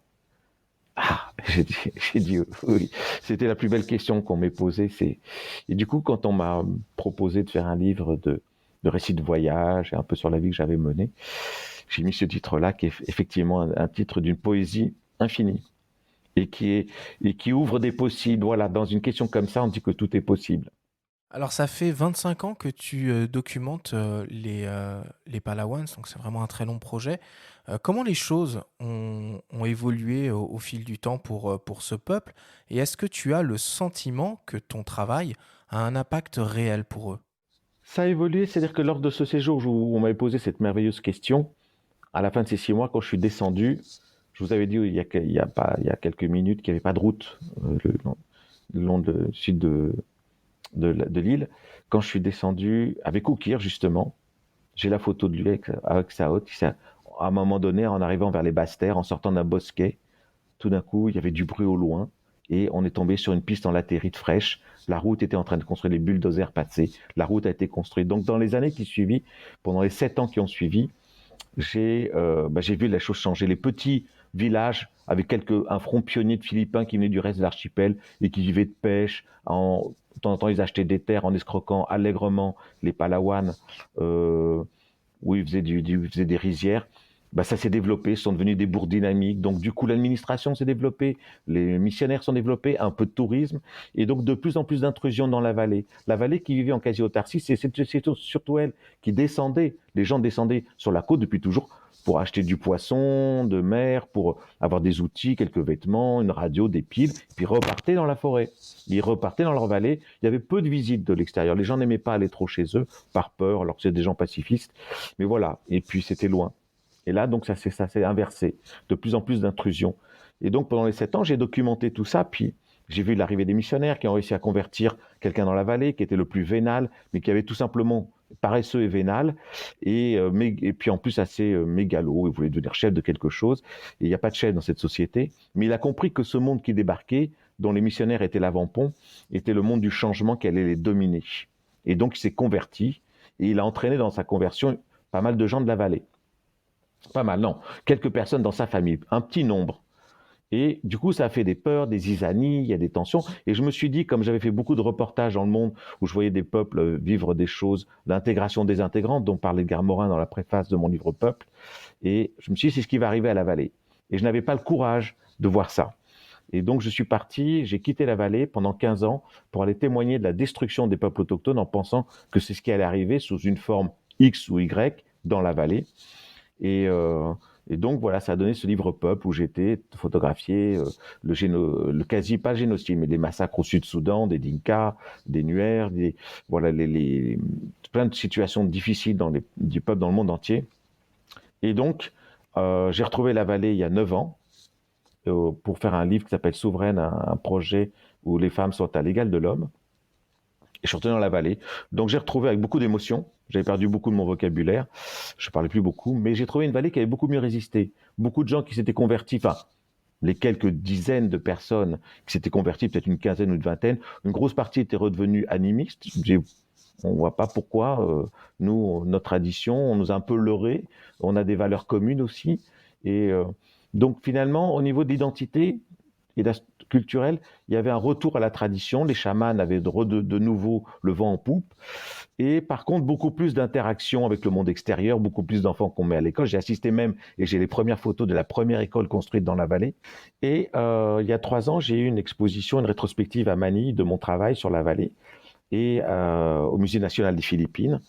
Ah, j'ai dit oui. C'était la plus belle question qu'on m'ait posée. Et du coup, quand on m'a proposé de faire un livre de récits de voyage, et un peu sur la vie que j'avais menée, j'ai mis ce titre-là, qui est effectivement un titre d'une poésie infinie, et qui ouvre des possibles. Voilà, dans une question comme ça, on dit que tout est possible.
Alors ça fait 25 ans que tu documentes les Palawans, donc c'est vraiment un très long projet. Comment les choses ont évolué au fil du temps pour ce peuple? Et est-ce que tu as le sentiment que ton travail a un impact réel pour eux?
Ça a évolué, c'est-à-dire que lors de ce séjour où on m'avait posé cette merveilleuse question, à la fin de ces 6 mois, quand je suis descendu, je vous avais dit il y a quelques minutes qu'il n'y avait pas de route le long du sud de l'île. Quand je suis descendu avec Oukir, justement, j'ai la photo de lui avec sa hotte. À un moment donné, en arrivant vers les basses terres, en sortant d'un bosquet, tout d'un coup, il y avait du bruit au loin, et on est tombé sur une piste en latérite fraîche. La route était en train de construire, les bulldozers passaient, la route a été construite. Donc dans les années qui suivies, pendant les 7 ans qui ont suivi, j'ai vu la chose changer. Les petits villages avec un front pionnier de Philippins qui venait du reste de l'archipel et qui vivaient de pêche. De temps en temps, ils achetaient des terres en escroquant allègrement les Palawans, où ils faisaient des rizières. Ça s'est développé, ce sont devenus des bourgs dynamiques. Donc, du coup, l'administration s'est développée, les missionnaires sont développés, un peu de tourisme, et donc de plus en plus d'intrusions dans la vallée. La vallée qui vivait en quasi-autarcie, c'est surtout elle qui descendait. Les gens descendaient sur la côte depuis toujours pour acheter du poisson de mer, pour avoir des outils, quelques vêtements, une radio, des piles, puis repartaient dans la forêt. Ils repartaient dans leur vallée. Il y avait peu de visites de l'extérieur. Les gens n'aimaient pas aller trop chez eux, par peur, alors que c'est des gens pacifistes. Mais voilà, et puis c'était loin. Et là, donc, ça s'est inversé. De plus en plus d'intrusions. Et donc, pendant les 7 ans, j'ai documenté tout ça. Puis, j'ai vu l'arrivée des missionnaires qui ont réussi à convertir quelqu'un dans la vallée, qui était le plus vénal, mais qui avait tout simplement paresseux et vénal. Et puis, en plus, assez mégalo. Il voulait devenir chef de quelque chose. Et il n'y a pas de chef dans cette société. Mais il a compris que ce monde qui débarquait, dont les missionnaires étaient l'avant-pont, était le monde du changement qui allait les dominer. Et donc, il s'est converti. Et il a entraîné dans sa conversion pas mal de gens de la vallée. Pas mal, non. Quelques personnes dans sa famille, un petit nombre. Et du coup, ça a fait des peurs, des zizanies, il y a des tensions. Et je me suis dit, comme j'avais fait beaucoup de reportages dans le monde où je voyais des peuples vivre des choses, l'intégration des intégrants, dont parlait Edgar Morin dans la préface de mon livre Peuple, et je me suis dit, c'est ce qui va arriver à la vallée. Et je n'avais pas le courage de voir ça. Et donc, je suis parti, j'ai quitté la vallée pendant 15 ans pour aller témoigner de la destruction des peuples autochtones en pensant que c'est ce qui allait arriver sous une forme X ou Y dans la vallée. Et donc voilà, ça a donné ce livre Peuple où j'étais photographié le quasi pas génocide, mais les massacres au Sud-Soudan, des Dinkas, des Nuer, voilà plein de situations difficiles du peuple dans le monde entier. Et donc j'ai retrouvé la vallée il y a 9 ans. pour faire un livre qui s'appelle Souveraine, un projet où les femmes sont à l'égal de l'homme. Et je suis retourné dans la vallée. Donc j'ai retrouvé avec beaucoup d'émotion. J'avais perdu beaucoup de mon vocabulaire. Je parlais plus beaucoup, mais j'ai trouvé une vallée qui avait beaucoup mieux résisté. Beaucoup de gens qui s'étaient convertis, enfin, les quelques dizaines de personnes qui s'étaient converties, peut-être une quinzaine ou une vingtaine, une grosse partie était redevenue animiste. On ne voit pas pourquoi. Nous, notre tradition, on nous a un peu leurrés. On a des valeurs communes aussi. Et donc finalement, au niveau de l'identité et culturelle, il y avait un retour à la tradition. Les chamans avaient de nouveau le vent en poupe. Et par contre, beaucoup plus d'interactions avec le monde extérieur, beaucoup plus d'enfants qu'on met à l'école. J'ai assisté même, et j'ai les premières photos de la première école construite dans la vallée. Et il y a 3 ans, j'ai eu une exposition, une rétrospective à Manille de mon travail sur la vallée et au Musée national des Philippines.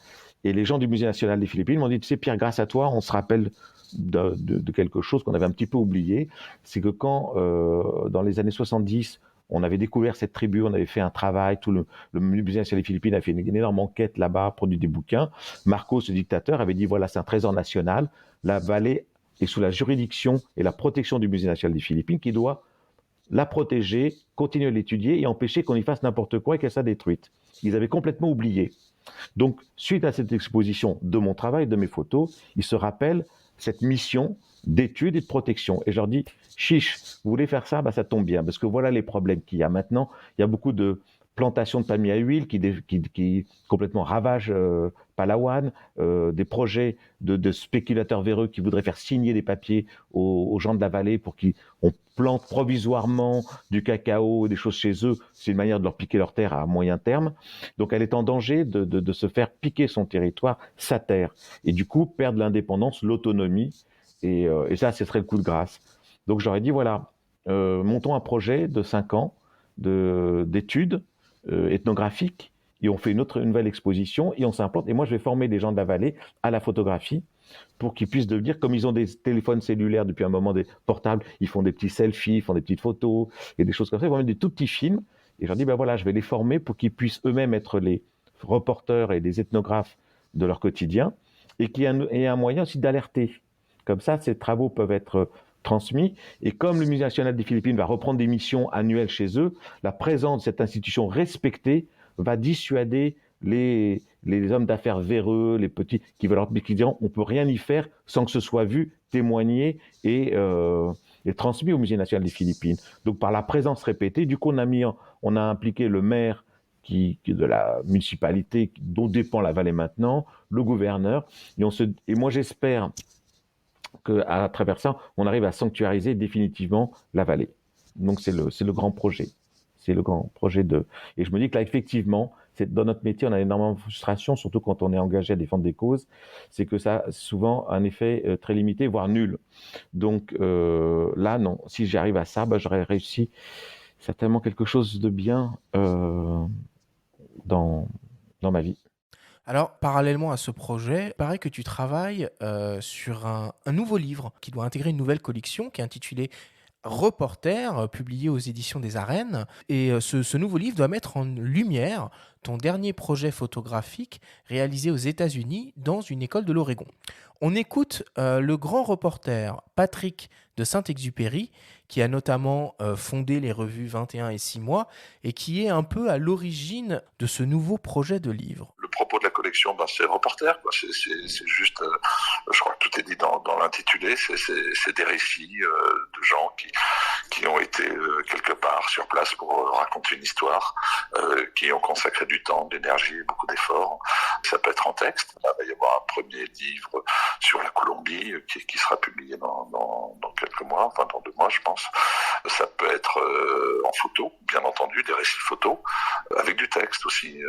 Et les gens du Musée national des Philippines m'ont dit, tu sais Pierre, grâce à toi, on se rappelle de quelque chose qu'on avait un petit peu oublié. C'est que quand, dans les années 70, on avait découvert cette tribu, on avait fait un travail, tout le Musée national des Philippines a fait une énorme enquête là-bas, produit des bouquins. Marcos, ce dictateur, avait dit, voilà, c'est un trésor national. La vallée est sous la juridiction et la protection du Musée national des Philippines qui doit la protéger, continuer à l'étudier et empêcher qu'on y fasse n'importe quoi et qu'elle soit détruite. Ils avaient complètement oublié. Donc, suite à cette exposition de mon travail, de mes photos, ils se rappellent cette mission d'étude et de protection. Et je leur dis, chiche, vous voulez faire ça, bah, ça tombe bien, parce que voilà les problèmes qu'il y a maintenant. Il y a beaucoup de plantations de palmiers à huile qui complètement ravagent Palawan, des projets de spéculateurs véreux qui voudraient faire signer des papiers aux gens de la vallée pour qu'on plante provisoirement du cacao, des choses chez eux. C'est une manière de leur piquer leur terre à moyen terme. Donc elle est en danger de se faire piquer son territoire, sa terre, et du coup perdre l'indépendance, l'autonomie, et ça, ce serait le coup de grâce. Donc j'aurais dit, voilà, montons un projet de 5 ans d'études ethnographiques, et on fait une nouvelle exposition, et on s'implante, et moi je vais former des gens de la vallée à la photographie, pour qu'ils puissent devenir, comme ils ont des téléphones cellulaires depuis un moment, des portables, ils font des petits selfies, ils font des petites photos, et des choses comme ça, ils vont mettre des tout petits films, et je leur dis, ben voilà, je vais les former pour qu'ils puissent eux-mêmes être les reporters et les ethnographes de leur quotidien, et qu'il y ait un moyen aussi d'alerter. Comme ça, ces travaux peuvent être transmis. Et comme le Musée national des Philippines va reprendre des missions annuelles chez eux, la présence de cette institution respectée va dissuader les hommes d'affaires véreux, les petits, qui diront on ne peut rien y faire sans que ce soit vu, témoigné et transmis au Musée national des Philippines. Donc par la présence répétée, du coup on a impliqué le maire de la municipalité dont dépend la vallée maintenant, le gouverneur, et moi j'espère qu'à travers ça, on arrive à sanctuariser définitivement la vallée. Donc c'est le grand projet. C'est le grand projet Et je me dis que là, effectivement, dans notre métier, on a énormément de frustration, surtout quand on est engagé à défendre des causes, c'est que ça a souvent un effet très limité, voire nul. Donc là, non, si j'arrive à ça, j'aurais réussi certainement quelque chose de bien dans ma vie.
Alors, parallèlement à ce projet, il paraît que tu travailles sur un nouveau livre qui doit intégrer une nouvelle collection qui est intitulée Reporter, publié aux éditions des Arènes. Et ce nouveau livre doit mettre en lumière ton dernier projet photographique réalisé aux États-Unis dans une école de l'Oregon. On écoute le grand reporter Patrick de Saint-Exupéry, qui a notamment fondé les revues 21 et 6 mois, et qui est un peu à l'origine de ce nouveau projet de livre.
Le propos de la collection, c'est reporter, quoi. C'est juste, je crois que tout est dit dans l'intitulé, c'est des récits de gens qui ont été quelque part sur place pour raconter une histoire, qui ont consacré du temps, de l'énergie, beaucoup d'efforts. Ça peut être en texte. Là, il va y avoir un premier livre sur la Colombie qui sera publié dans quelques mois, enfin dans 2 mois, je pense. Ça peut être en photo, bien entendu, des récits photos, avec du texte aussi.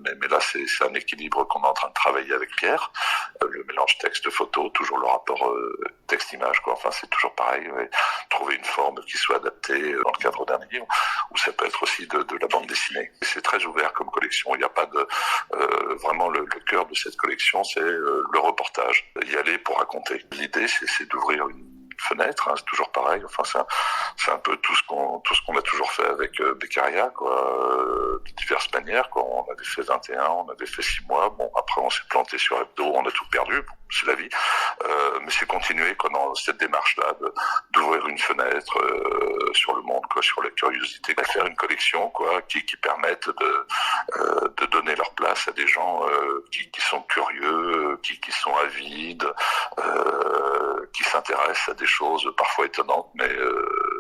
Mais là, c'est un équilibre qu'on est en train de travailler avec Pierre. Le mélange texte-photo, toujours le rapport texte-image, quoi. Enfin, c'est toujours pareil. Ouais. Trouver une forme qui soit adaptée dans le cadre d'un livre, ou ça peut être aussi de la bande dessinée. C'est très ouvert comme collection. Il n'y a pas de... vraiment, le cœur de cette collection, c'est le reportage. Y aller pour raconter. L'idée, c'est d'ouvrir une fenêtre, hein, c'est toujours pareil. Enfin, c'est un peu tout ce qu'on a toujours fait avec Beccaria, quoi, de diverses manières, quoi. On avait fait 21, on avait fait 6 mois. Bon, après, on s'est planté sur Hebdo, on a tout perdu. Bon, c'est la vie. Mais c'est continuer, quoi, dans cette démarche-là d'ouvrir une fenêtre sur le monde, quoi, sur la curiosité, de faire une collection, quoi, qui permette de donner leur place à des gens qui sont curieux, qui sont avides, qui s'intéressent à des choses parfois étonnantes, mais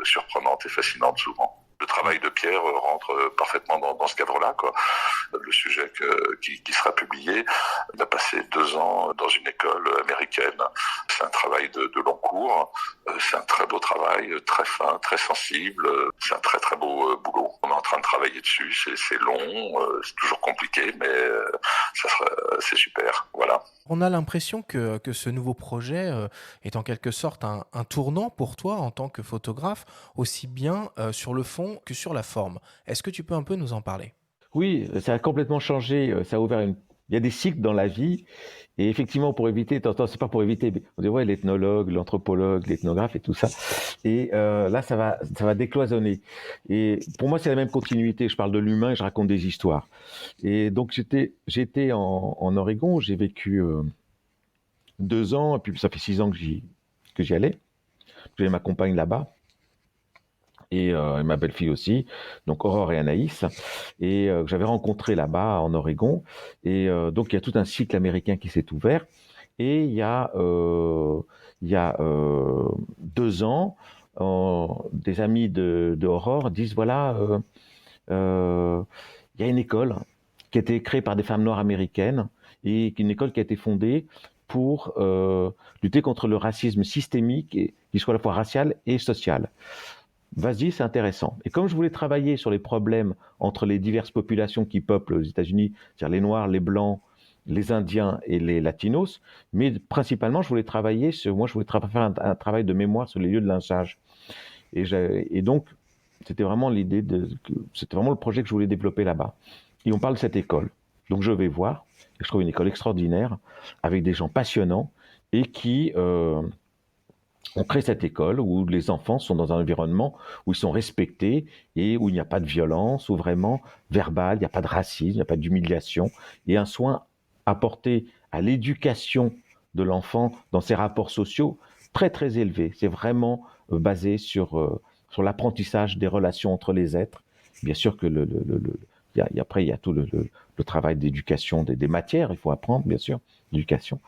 surprenantes et fascinantes souvent. Le travail de Pierre rentre parfaitement dans ce cadre-là, quoi. Le sujet qui sera publié, il a passé 2 ans dans une école américaine. C'est un travail de long cours. C'est un très beau travail, très fin, très sensible. C'est un très très beau boulot. On est en train de travailler dessus. C'est long, c'est toujours compliqué, mais c'est super. Voilà.
On a l'impression que ce nouveau projet est en quelque sorte un tournant pour toi en tant que photographe, aussi bien sur le fond que sur la forme. Est-ce que tu peux un peu nous en parler?
Oui, ça a complètement changé. Ça a ouvert Il y a des cycles dans la vie. Et effectivement, pour éviter, c'est pas pour éviter, mais on dit, ouais, l'ethnologue, l'anthropologue, l'ethnographe et tout ça. Et là, ça va décloisonner. Et pour moi, c'est la même continuité. Je parle de l'humain et je raconte des histoires. Et donc, j'étais en Oregon. J'ai vécu 2 ans, et puis ça fait 6 ans que j'y allais. J'avais ma compagne là-bas. Et ma belle-fille aussi, donc Aurore et Anaïs, et que j'avais rencontré là-bas en Oregon. Et donc il y a tout un cycle américain qui s'est ouvert. Et il y a 2 ans, des amis de Aurore disent voilà, il y a une école qui a été créée par des femmes noires américaines et une école qui a été fondée pour lutter contre le racisme systémique, et qui soit à la fois racial et social. Vas-y, c'est intéressant. Et comme je voulais travailler sur les problèmes entre les diverses populations qui peuplent les États-Unis, c'est-à-dire les Noirs, les Blancs, les Indiens et les Latinos, mais principalement, je voulais faire un travail de mémoire sur les lieux de lynchage. Et donc, c'était vraiment c'était vraiment le projet que je voulais développer là-bas. Et on parle de cette école. Donc, je vais voir. Et je trouve une école extraordinaire, avec des gens passionnants et qui on crée cette école où les enfants sont dans un environnement où ils sont respectés et où il n'y a pas de violence, où vraiment verbal, il n'y a pas de racisme, il n'y a pas d'humiliation, et un soin apporté à l'éducation de l'enfant dans ses rapports sociaux très très élevé. C'est vraiment basé sur l'apprentissage des relations entre les êtres. Bien sûr que après il y a tout le travail d'éducation des matières, il faut apprendre bien sûr d'éducation.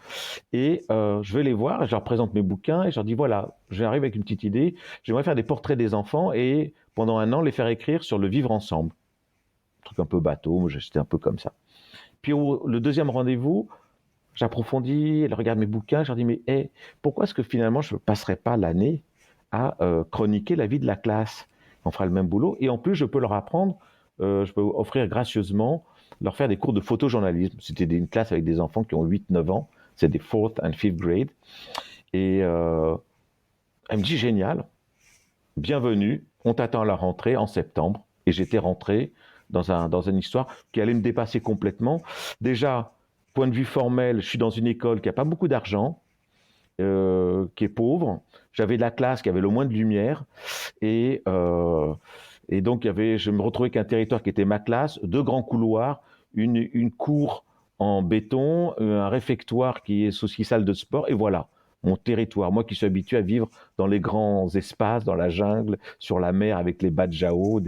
Et je vais les voir, je leur présente mes bouquins et je leur dis voilà, j'arrive avec une petite idée, j'aimerais faire des portraits des enfants et pendant 1 an les faire écrire sur le vivre ensemble. Un truc un peu bateau, moi j'étais un peu comme ça. Puis le deuxième rendez-vous, j'approfondis, elle regarde mes bouquins, je leur dis mais pourquoi est-ce que finalement je ne passerais pas l'année à chroniquer la vie de la classe? On fera le même boulot et en plus je peux leur apprendre, je peux offrir gracieusement leur faire des cours de photojournalisme. C'était une classe avec des enfants qui ont 8-9 ans. C'est des 4th and 5th grade. Et elle me dit, génial, bienvenue, on t'attend à la rentrée en septembre. Et j'étais rentré dans une histoire qui allait me dépasser complètement. Déjà, point de vue formel, je suis dans une école qui n'a pas beaucoup d'argent, qui est pauvre. J'avais de la classe qui avait le moins de lumière. Et donc, je me retrouvais avec un territoire qui était ma classe, 2 grands couloirs, une cour en béton, un réfectoire qui est aussi salle de sport, et voilà, mon territoire. Moi qui suis habitué à vivre dans les grands espaces, dans la jungle, sur la mer, avec les badjaos.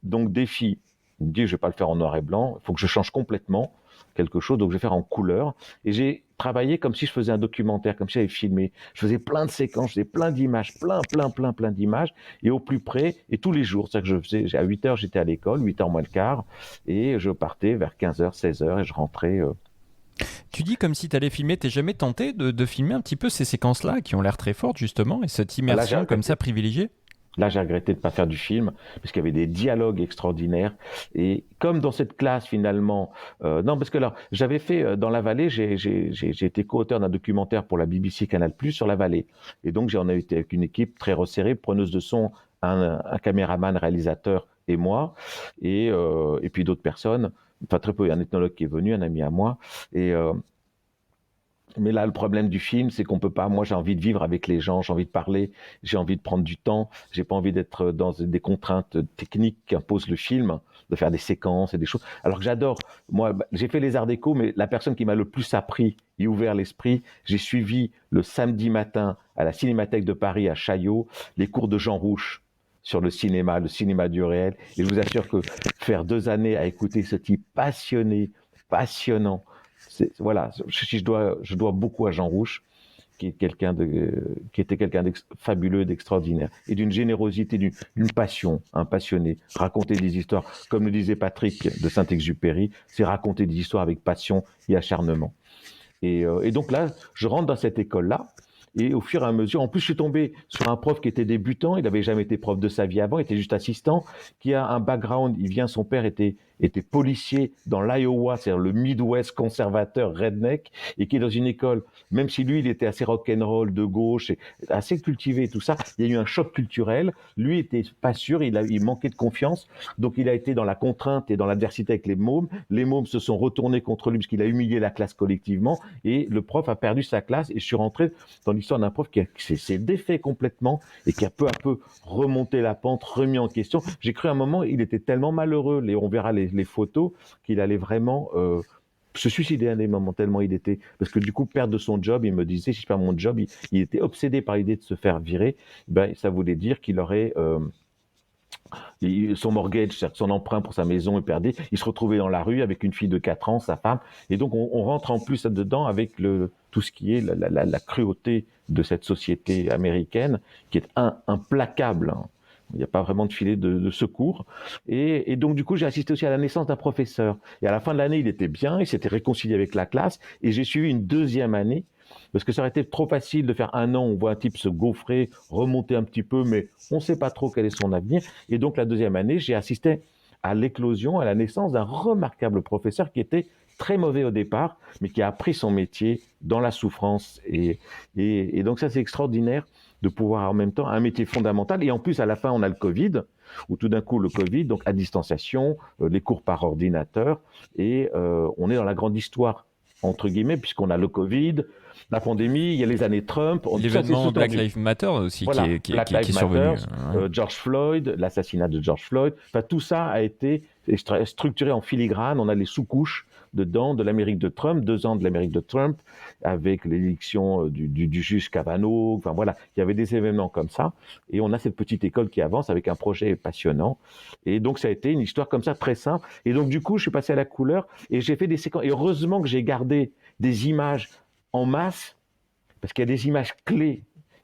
Donc, défi. Il me dit, je ne vais pas le faire en noir et blanc, il faut que je change complètement quelque chose, donc je vais faire en couleur. Et j'ai travaillé comme si je faisais un documentaire, comme si j'avais filmé. Je faisais plein de séquences, je faisais plein d'images, plein d'images, et au plus près, et tous les jours. C'est-à-dire que à 8h, j'étais à l'école, 8h moins le quart, et je partais vers 15h, 16h, et je rentrais.
Tu dis comme si tu allais filmer, t'es jamais tenté de filmer un petit peu ces séquences-là, qui ont l'air très fortes justement, et cette immersion comme ça privilégiée?
Là, j'ai regretté de ne pas faire du film, parce qu'il y avait des dialogues extraordinaires. Et comme dans cette classe, finalement... non, parce que là, j'avais fait, dans la vallée, j'ai été co-auteur d'un documentaire pour la BBC Canal+, sur la vallée. Et donc, j'en ai été avec une équipe très resserrée, preneuse de son, un caméraman, réalisateur et moi, et puis d'autres personnes, enfin très peu, un ethnologue qui est venu, un ami à moi. Et Mais là, le problème du film, c'est qu'on peut pas. Moi, j'ai envie de vivre avec les gens, j'ai envie de parler, j'ai envie de prendre du temps. J'ai pas envie d'être dans des contraintes techniques qu'impose le film, de faire des séquences et des choses. Alors que j'adore. Moi, j'ai fait les arts déco, mais la personne qui m'a le plus appris et ouvert l'esprit, j'ai suivi le samedi matin à la Cinémathèque de Paris à Chaillot les cours de Jean Rouch sur le cinéma du réel. Et je vous assure que faire 2 années à écouter ce type passionné, passionnant. Voilà, je dois beaucoup à Jean Rouch, qui était quelqu'un de fabuleux, d'extraordinaire, et d'une générosité, d'une passion, un passionné. Raconter des histoires, comme le disait Patrick de Saint-Exupéry, c'est raconter des histoires avec passion et acharnement. Et donc là, je rentre dans cette école-là, et au fur et à mesure, en plus, je suis tombé sur un prof qui était débutant, il n'avait jamais été prof de sa vie avant, il était juste assistant, qui a un background, son père était policier dans l'Iowa, c'est-à-dire le Midwest conservateur redneck, et qui est dans une école, même si lui, il était assez rock'n'roll, de gauche, et assez cultivé et tout ça, il y a eu un choc culturel, lui était pas sûr, il manquait de confiance, donc il a été dans la contrainte et dans l'adversité avec les mômes se sont retournés contre lui parce qu'il a humilié la classe collectivement, et le prof a perdu sa classe, et je suis rentré dans l'histoire d'un prof qui s'est défait complètement, et qui a peu à peu remonté la pente, remis en question. J'ai cru à un moment, il était tellement malheureux, on verra les photos, qu'il allait vraiment se suicider à des moments, tellement il était, parce que du coup, perdre son job, il me disait, si je perds mon job, il était obsédé par l'idée de se faire virer, ça voulait dire qu'il aurait son mortgage, c'est-à-dire son emprunt pour sa maison est perdu, il se retrouvait dans la rue avec une fille de 4 ans, sa femme, et donc on rentre en plus là-dedans avec tout ce qui est la cruauté de cette société américaine, qui est implacable, hein. Il n'y a pas vraiment de filet de secours. Et donc, du coup, j'ai assisté aussi à la naissance d'un professeur. Et à la fin de l'année, il était bien, il s'était réconcilié avec la classe. Et j'ai suivi une 2e année, parce que ça aurait été trop facile de faire 1 an, on voit un type se gaufrer, remonter un petit peu, mais on ne sait pas trop quel est son avenir. Et donc, la 2e année, j'ai assisté à l'éclosion, à la naissance d'un remarquable professeur qui était très mauvais au départ, mais qui a appris son métier dans la souffrance. Et donc, ça, c'est extraordinaire de pouvoir en même temps un métier fondamental. Et en plus, à la fin, on a le Covid, où tout d'un coup, le Covid, donc à distanciation, les cours par ordinateur, et on est dans la grande histoire, entre guillemets, puisqu'on a le Covid, la pandémie, il y a les années Trump.
L'événement Black Lives Matter aussi,
voilà,
qui est survenu.
George Floyd, l'assassinat de George Floyd, tout ça a été structuré en filigrane. On a les sous-couches dedans de l'Amérique de Trump, 2 ans de l'Amérique de Trump, avec l'élection du juge Kavanaugh. Enfin voilà, il y avait des événements comme ça. Et on a cette petite école qui avance avec un projet passionnant. Et donc ça a été une histoire comme ça, très simple. Et donc du coup, je suis passé à la couleur et j'ai fait des séquences. Et heureusement que j'ai gardé des images en masse, parce qu'il y a des images clés,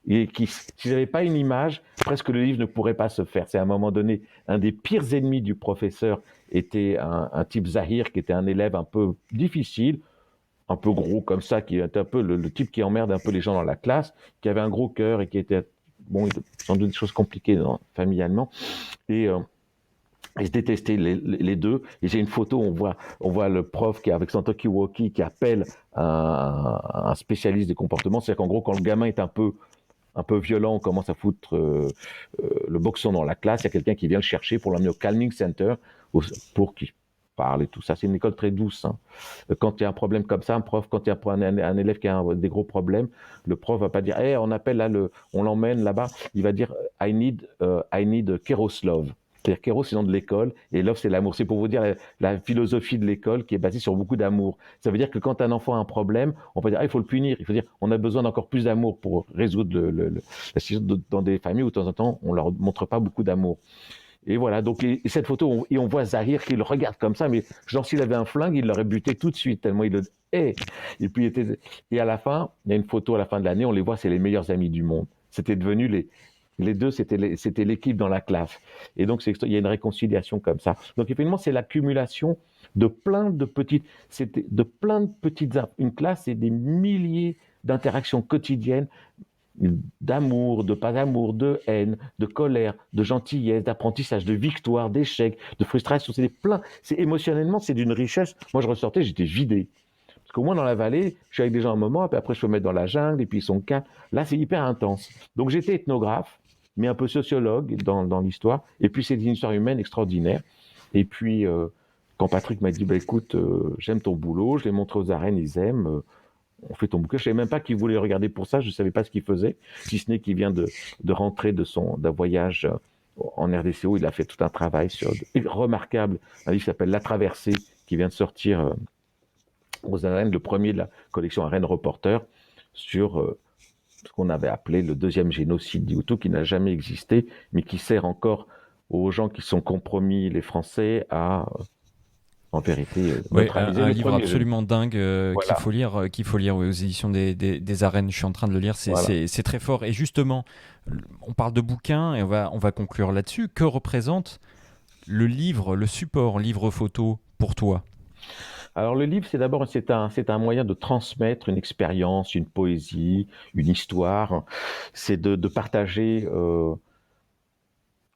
et si j'avais pas une image, presque le livre ne pourrait pas se faire. C'est à un moment donné, un des pires ennemis du professeur était un type Zahir, qui était un élève un peu difficile, un peu gros comme ça, qui était un peu le type qui emmerde un peu les gens dans la classe, qui avait un gros cœur et qui était, sans doute des choses compliquées familialement. Et je détestais les deux. Et j'ai une photo où on voit le prof qui est avec son talkie-walkie, qui appelle un spécialiste des comportements. C'est-à-dire qu'en gros, quand le gamin est un peu violent, on commence à foutre le boxon dans la classe, il y a quelqu'un qui vient le chercher pour l'emmener au calming center pour qu'il parle et tout ça. C'est une école très douce, hein. Quand il y a un problème comme ça, un prof, quand il y a un élève qui a des gros problèmes, le prof va pas dire hey, on appelle là, on l'emmène là-bas. Il va dire I need Keros love. C'est-à-dire Kéros, c'est le nom de l'école, et love, c'est l'amour. C'est pour vous dire la philosophie de l'école qui est basée sur beaucoup d'amour. Ça veut dire que quand un enfant a un problème, on peut dire il faut le punir. Il faut dire on a besoin d'encore plus d'amour pour résoudre la situation dans des familles où de temps en temps on leur montre pas beaucoup d'amour. Et voilà, donc et cette photo, on voit Zahir qui le regarde comme ça, mais genre s'il avait un flingue, il l'aurait buté tout de suite, tellement il le hait. Et puis et à la fin, il y a une photo à la fin de l'année, on les voit, c'est les meilleurs amis du monde. C'était devenu les deux, c'était l'équipe dans la classe. Et donc, il y a une réconciliation comme ça. Donc, effectivement, c'est l'accumulation de plein de petites... Une classe, c'est des milliers d'interactions quotidiennes, d'amour, de pas d'amour, de haine, de colère, de gentillesse, d'apprentissage, de victoire, d'échec, de frustration. Émotionnellement, c'est d'une richesse. Moi, je ressortais, j'étais vidé. Parce qu'au moins dans la vallée, je suis avec des gens un moment, puis après je peux me mettre dans la jungle, et puis ils sont calmes. Là, c'est hyper intense. Donc j'étais ethnographe, mais un peu sociologue dans l'histoire. Et puis c'est une histoire humaine extraordinaire. Et puis quand Patrick m'a dit, écoute, j'aime ton boulot, je l'ai montré aux arènes, ils aiment. on fait ton bouquin. Je savais même pas qu'il voulait regarder pour ça. Je savais pas ce qu'il faisait, si ce n'est qu'il vient de rentrer d'un voyage en RDCO. Il a fait tout un travail remarquable. Un livre qui s'appelle La Traversée, qui vient de sortir aux arènes, le premier de la collection Arène Reporter, sur ce qu'on avait appelé le deuxième génocide du Hutu, qui n'a jamais existé, mais qui sert encore aux gens qui sont compromis, les Français, à en vérité neutraliser
un
le
livre
premier
absolument dingue
Voilà.
qu'il faut lire aux éditions des arènes. Je suis en train de le lire,
Voilà.
c'est très fort. Et justement, on parle de bouquins et on va conclure là-dessus. Que représente le livre, le support livre photo pour toi?
Alors le livre, c'est un moyen de transmettre une expérience, une poésie, une histoire. C'est de partager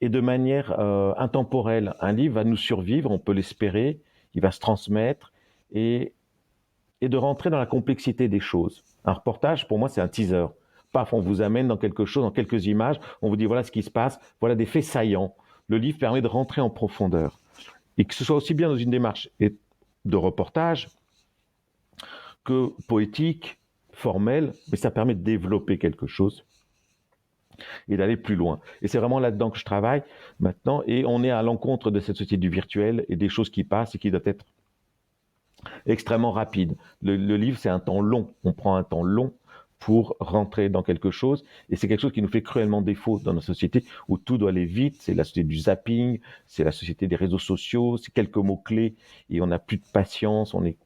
et de manière intemporelle. Un livre va nous survivre, on peut l'espérer, il va se transmettre et de rentrer dans la complexité des choses. Un reportage, pour moi, c'est un teaser. Paf, on vous amène dans quelque chose, dans quelques images, on vous dit voilà ce qui se passe, voilà des faits saillants. Le livre permet de rentrer en profondeur. Et que ce soit aussi bien dans une démarche de reportage que poétique, formelle, mais ça permet de développer quelque chose et d'aller plus loin. Et c'est vraiment là-dedans que je travaille maintenant, et on est à l'encontre de cette société du virtuel et des choses qui passent et qui doivent être extrêmement rapides. Le livre, c'est un temps long. On prend un temps long pour rentrer dans quelque chose, et c'est quelque chose qui nous fait cruellement défaut dans notre société où tout doit aller vite. C'est la société du zapping, c'est la société des réseaux sociaux, c'est quelques mots-clés et on n'a plus de patience, on est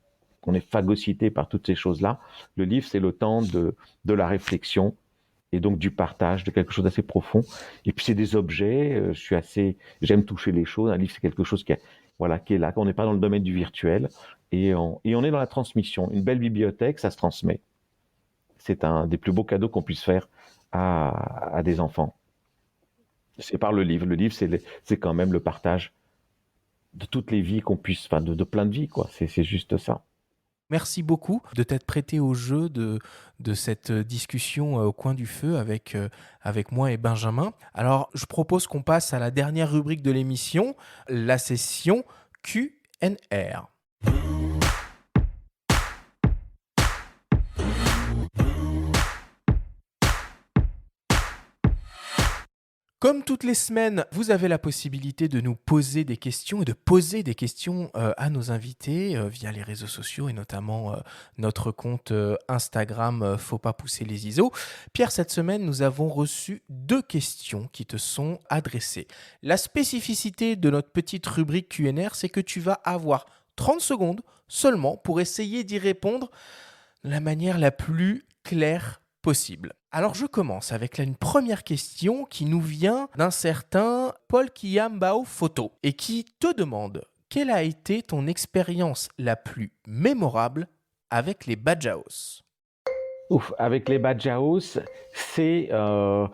phagocyté par toutes ces choses-là. Le livre, c'est le temps de la réflexion et donc du partage, de quelque chose d'assez profond. Et puis c'est des objets, j'aime toucher les choses. Un livre, c'est quelque chose qui est là, qu'on n'est pas dans le domaine du virtuel, et on est dans la transmission. Une belle bibliothèque, ça se transmet. C'est un des plus beaux cadeaux qu'on puisse faire à des enfants. C'est par le livre. Le livre, c'est quand même le partage de toutes les vies qu'on puisse, enfin de plein de vies, quoi. C'est juste ça.
Merci beaucoup de t'être prêté au jeu de cette discussion au coin du feu avec moi et Benjamin. Alors, je propose qu'on passe à la dernière rubrique de l'émission, la session Q&R. Comme toutes les semaines, vous avez la possibilité de nous poser des questions et de poser des questions à nos invités via les réseaux sociaux et notamment notre compte Instagram Faut pas pousser les ISO. Pierre, cette semaine, nous avons reçu 2 questions qui te sont adressées. La spécificité de notre petite rubrique Q&R, c'est que tu vas avoir 30 secondes seulement pour essayer d'y répondre de la manière la plus claire possible. Alors je commence avec une première question qui nous vient d'un certain Paul Kiambao Photo et qui te demande quelle a été ton expérience la plus mémorable avec les Badjaos?
Ouf, avec les Badjaos, c'était un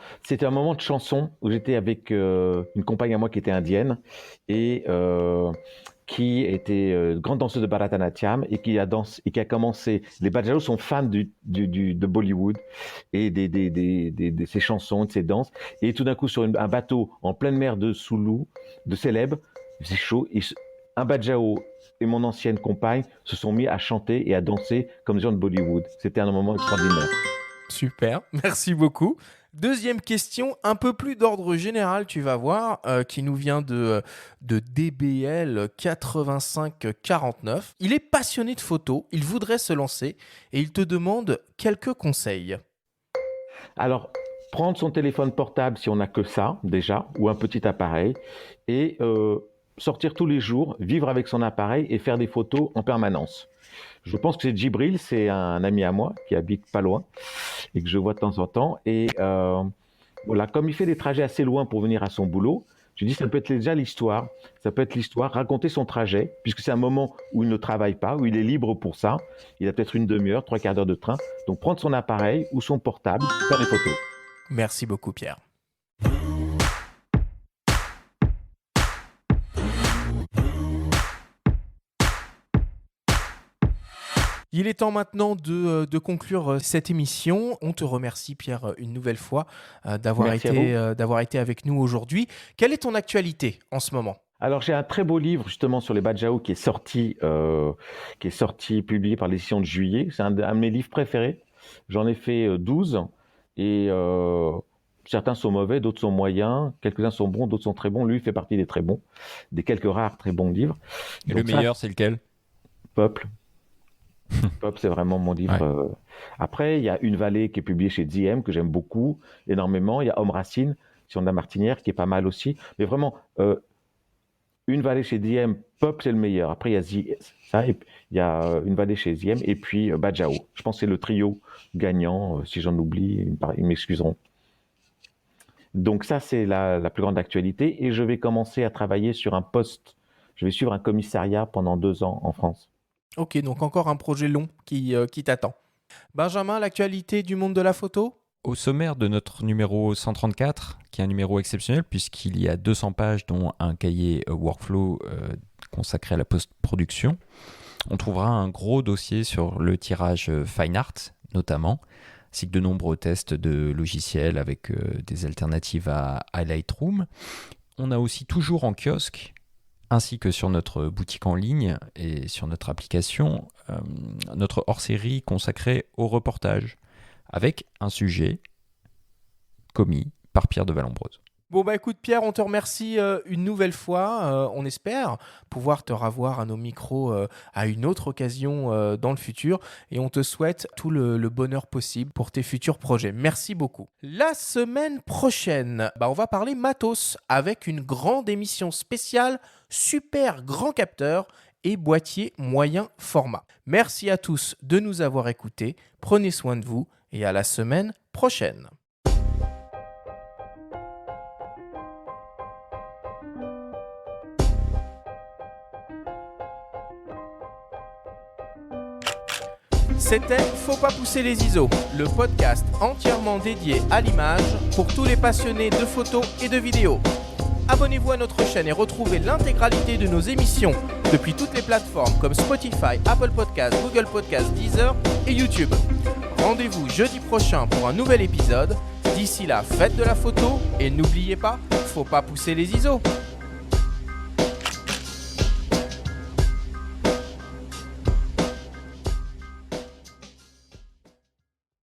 moment de chanson où j'étais avec une compagne à moi qui était indienne et qui était grande danseuse de Bharatanatyam et qui a commencé. Les Badjaos sont fans de Bollywood et de ses chansons, de ses danses. Et tout d'un coup, sur un bateau en pleine mer de Sulu, de Célèbes, il faisait chaud. Et un Badjao et mon ancienne compagne se sont mis à chanter et à danser comme des gens de Bollywood. C'était un moment extraordinaire.
Super, merci beaucoup. Deuxième question, un peu plus d'ordre général, tu vas voir, qui nous vient de DBL 8549. Il est passionné de photos, il voudrait se lancer et il te demande quelques conseils.
Alors, prendre son téléphone portable si on n'a que ça, déjà, ou un petit appareil, et sortir tous les jours, vivre avec son appareil et faire des photos en permanence. Je pense que c'est Djibril, c'est un ami à moi qui habite pas loin et que je vois de temps en temps. Et voilà, comme il fait des trajets assez loin pour venir à son boulot, je dis ça peut être déjà l'histoire. Ça peut être l'histoire, raconter son trajet, puisque c'est un moment où il ne travaille pas, où il est libre pour ça. Il a peut-être une demi-heure, 3/4 d'heure de train. Donc prendre son appareil ou son portable, faire des photos.
Merci beaucoup Pierre. Il est temps maintenant de conclure cette émission. On te remercie Pierre une nouvelle fois d'avoir été avec nous aujourd'hui. Quelle est ton actualité en ce moment ?
Alors, j'ai un très beau livre justement sur les Bajau qui est sorti, publié par l'édition de Juillet. C'est un de mes livres préférés. J'en ai fait 12 et certains sont mauvais, d'autres sont moyens, quelques-uns sont bons, d'autres sont très bons. Lui, il fait partie des très bons, des quelques rares très bons livres.
Et
Donc
le meilleur, c'est lequel?
Peuple. Peuple, c'est vraiment mon livre.
Ouais.
Après, il y a Une vallée qui est publiée chez Diem, que j'aime beaucoup, énormément. Il y a Homme Racine, sur la Martinière, qui est pas mal aussi. Mais vraiment, Une vallée chez Diem, Peuple, c'est le meilleur. Après, il y a il y a Une vallée chez Diem, et puis Bajau. Je pense que c'est le trio gagnant. Si j'en oublie, ils m'excuseront. Donc ça, c'est la plus grande actualité. Et je vais commencer à travailler sur un poste. Je vais suivre un commissariat pendant 2 ans en France.
Ok, donc encore un projet long qui t'attend. Benjamin, l'actualité du monde de la photo?
Au sommaire de notre numéro 134, qui est un numéro exceptionnel puisqu'il y a 200 pages dont un cahier workflow consacré à la post-production, on trouvera un gros dossier sur le tirage Fine Art notamment, ainsi que de nombreux tests de logiciels avec des alternatives à Lightroom. On a aussi toujours en kiosque, ainsi que sur notre boutique en ligne et sur notre application, notre hors-série consacrée au reportage, avec un sujet commis par Pierre de Vallombreuse.
Bon bah écoute Pierre, on te remercie une nouvelle fois. On espère pouvoir te revoir à nos micros à une autre occasion dans le futur. Et on te souhaite tout le bonheur possible pour tes futurs projets. Merci beaucoup. La semaine prochaine, on va parler matos avec une grande émission spéciale super grand capteur et boîtier moyen format. Merci à tous de nous avoir écoutés. Prenez soin de vous et à la semaine prochaine. C'était Faut pas pousser les ISO, le podcast entièrement dédié à l'image pour tous les passionnés de photos et de vidéos. Abonnez-vous à notre chaîne et retrouvez l'intégralité de nos émissions depuis toutes les plateformes comme Spotify, Apple Podcasts, Google Podcasts, Deezer et YouTube. Rendez-vous jeudi prochain pour un nouvel épisode. D'ici là, faites de la photo et n'oubliez pas, faut pas pousser les ISO.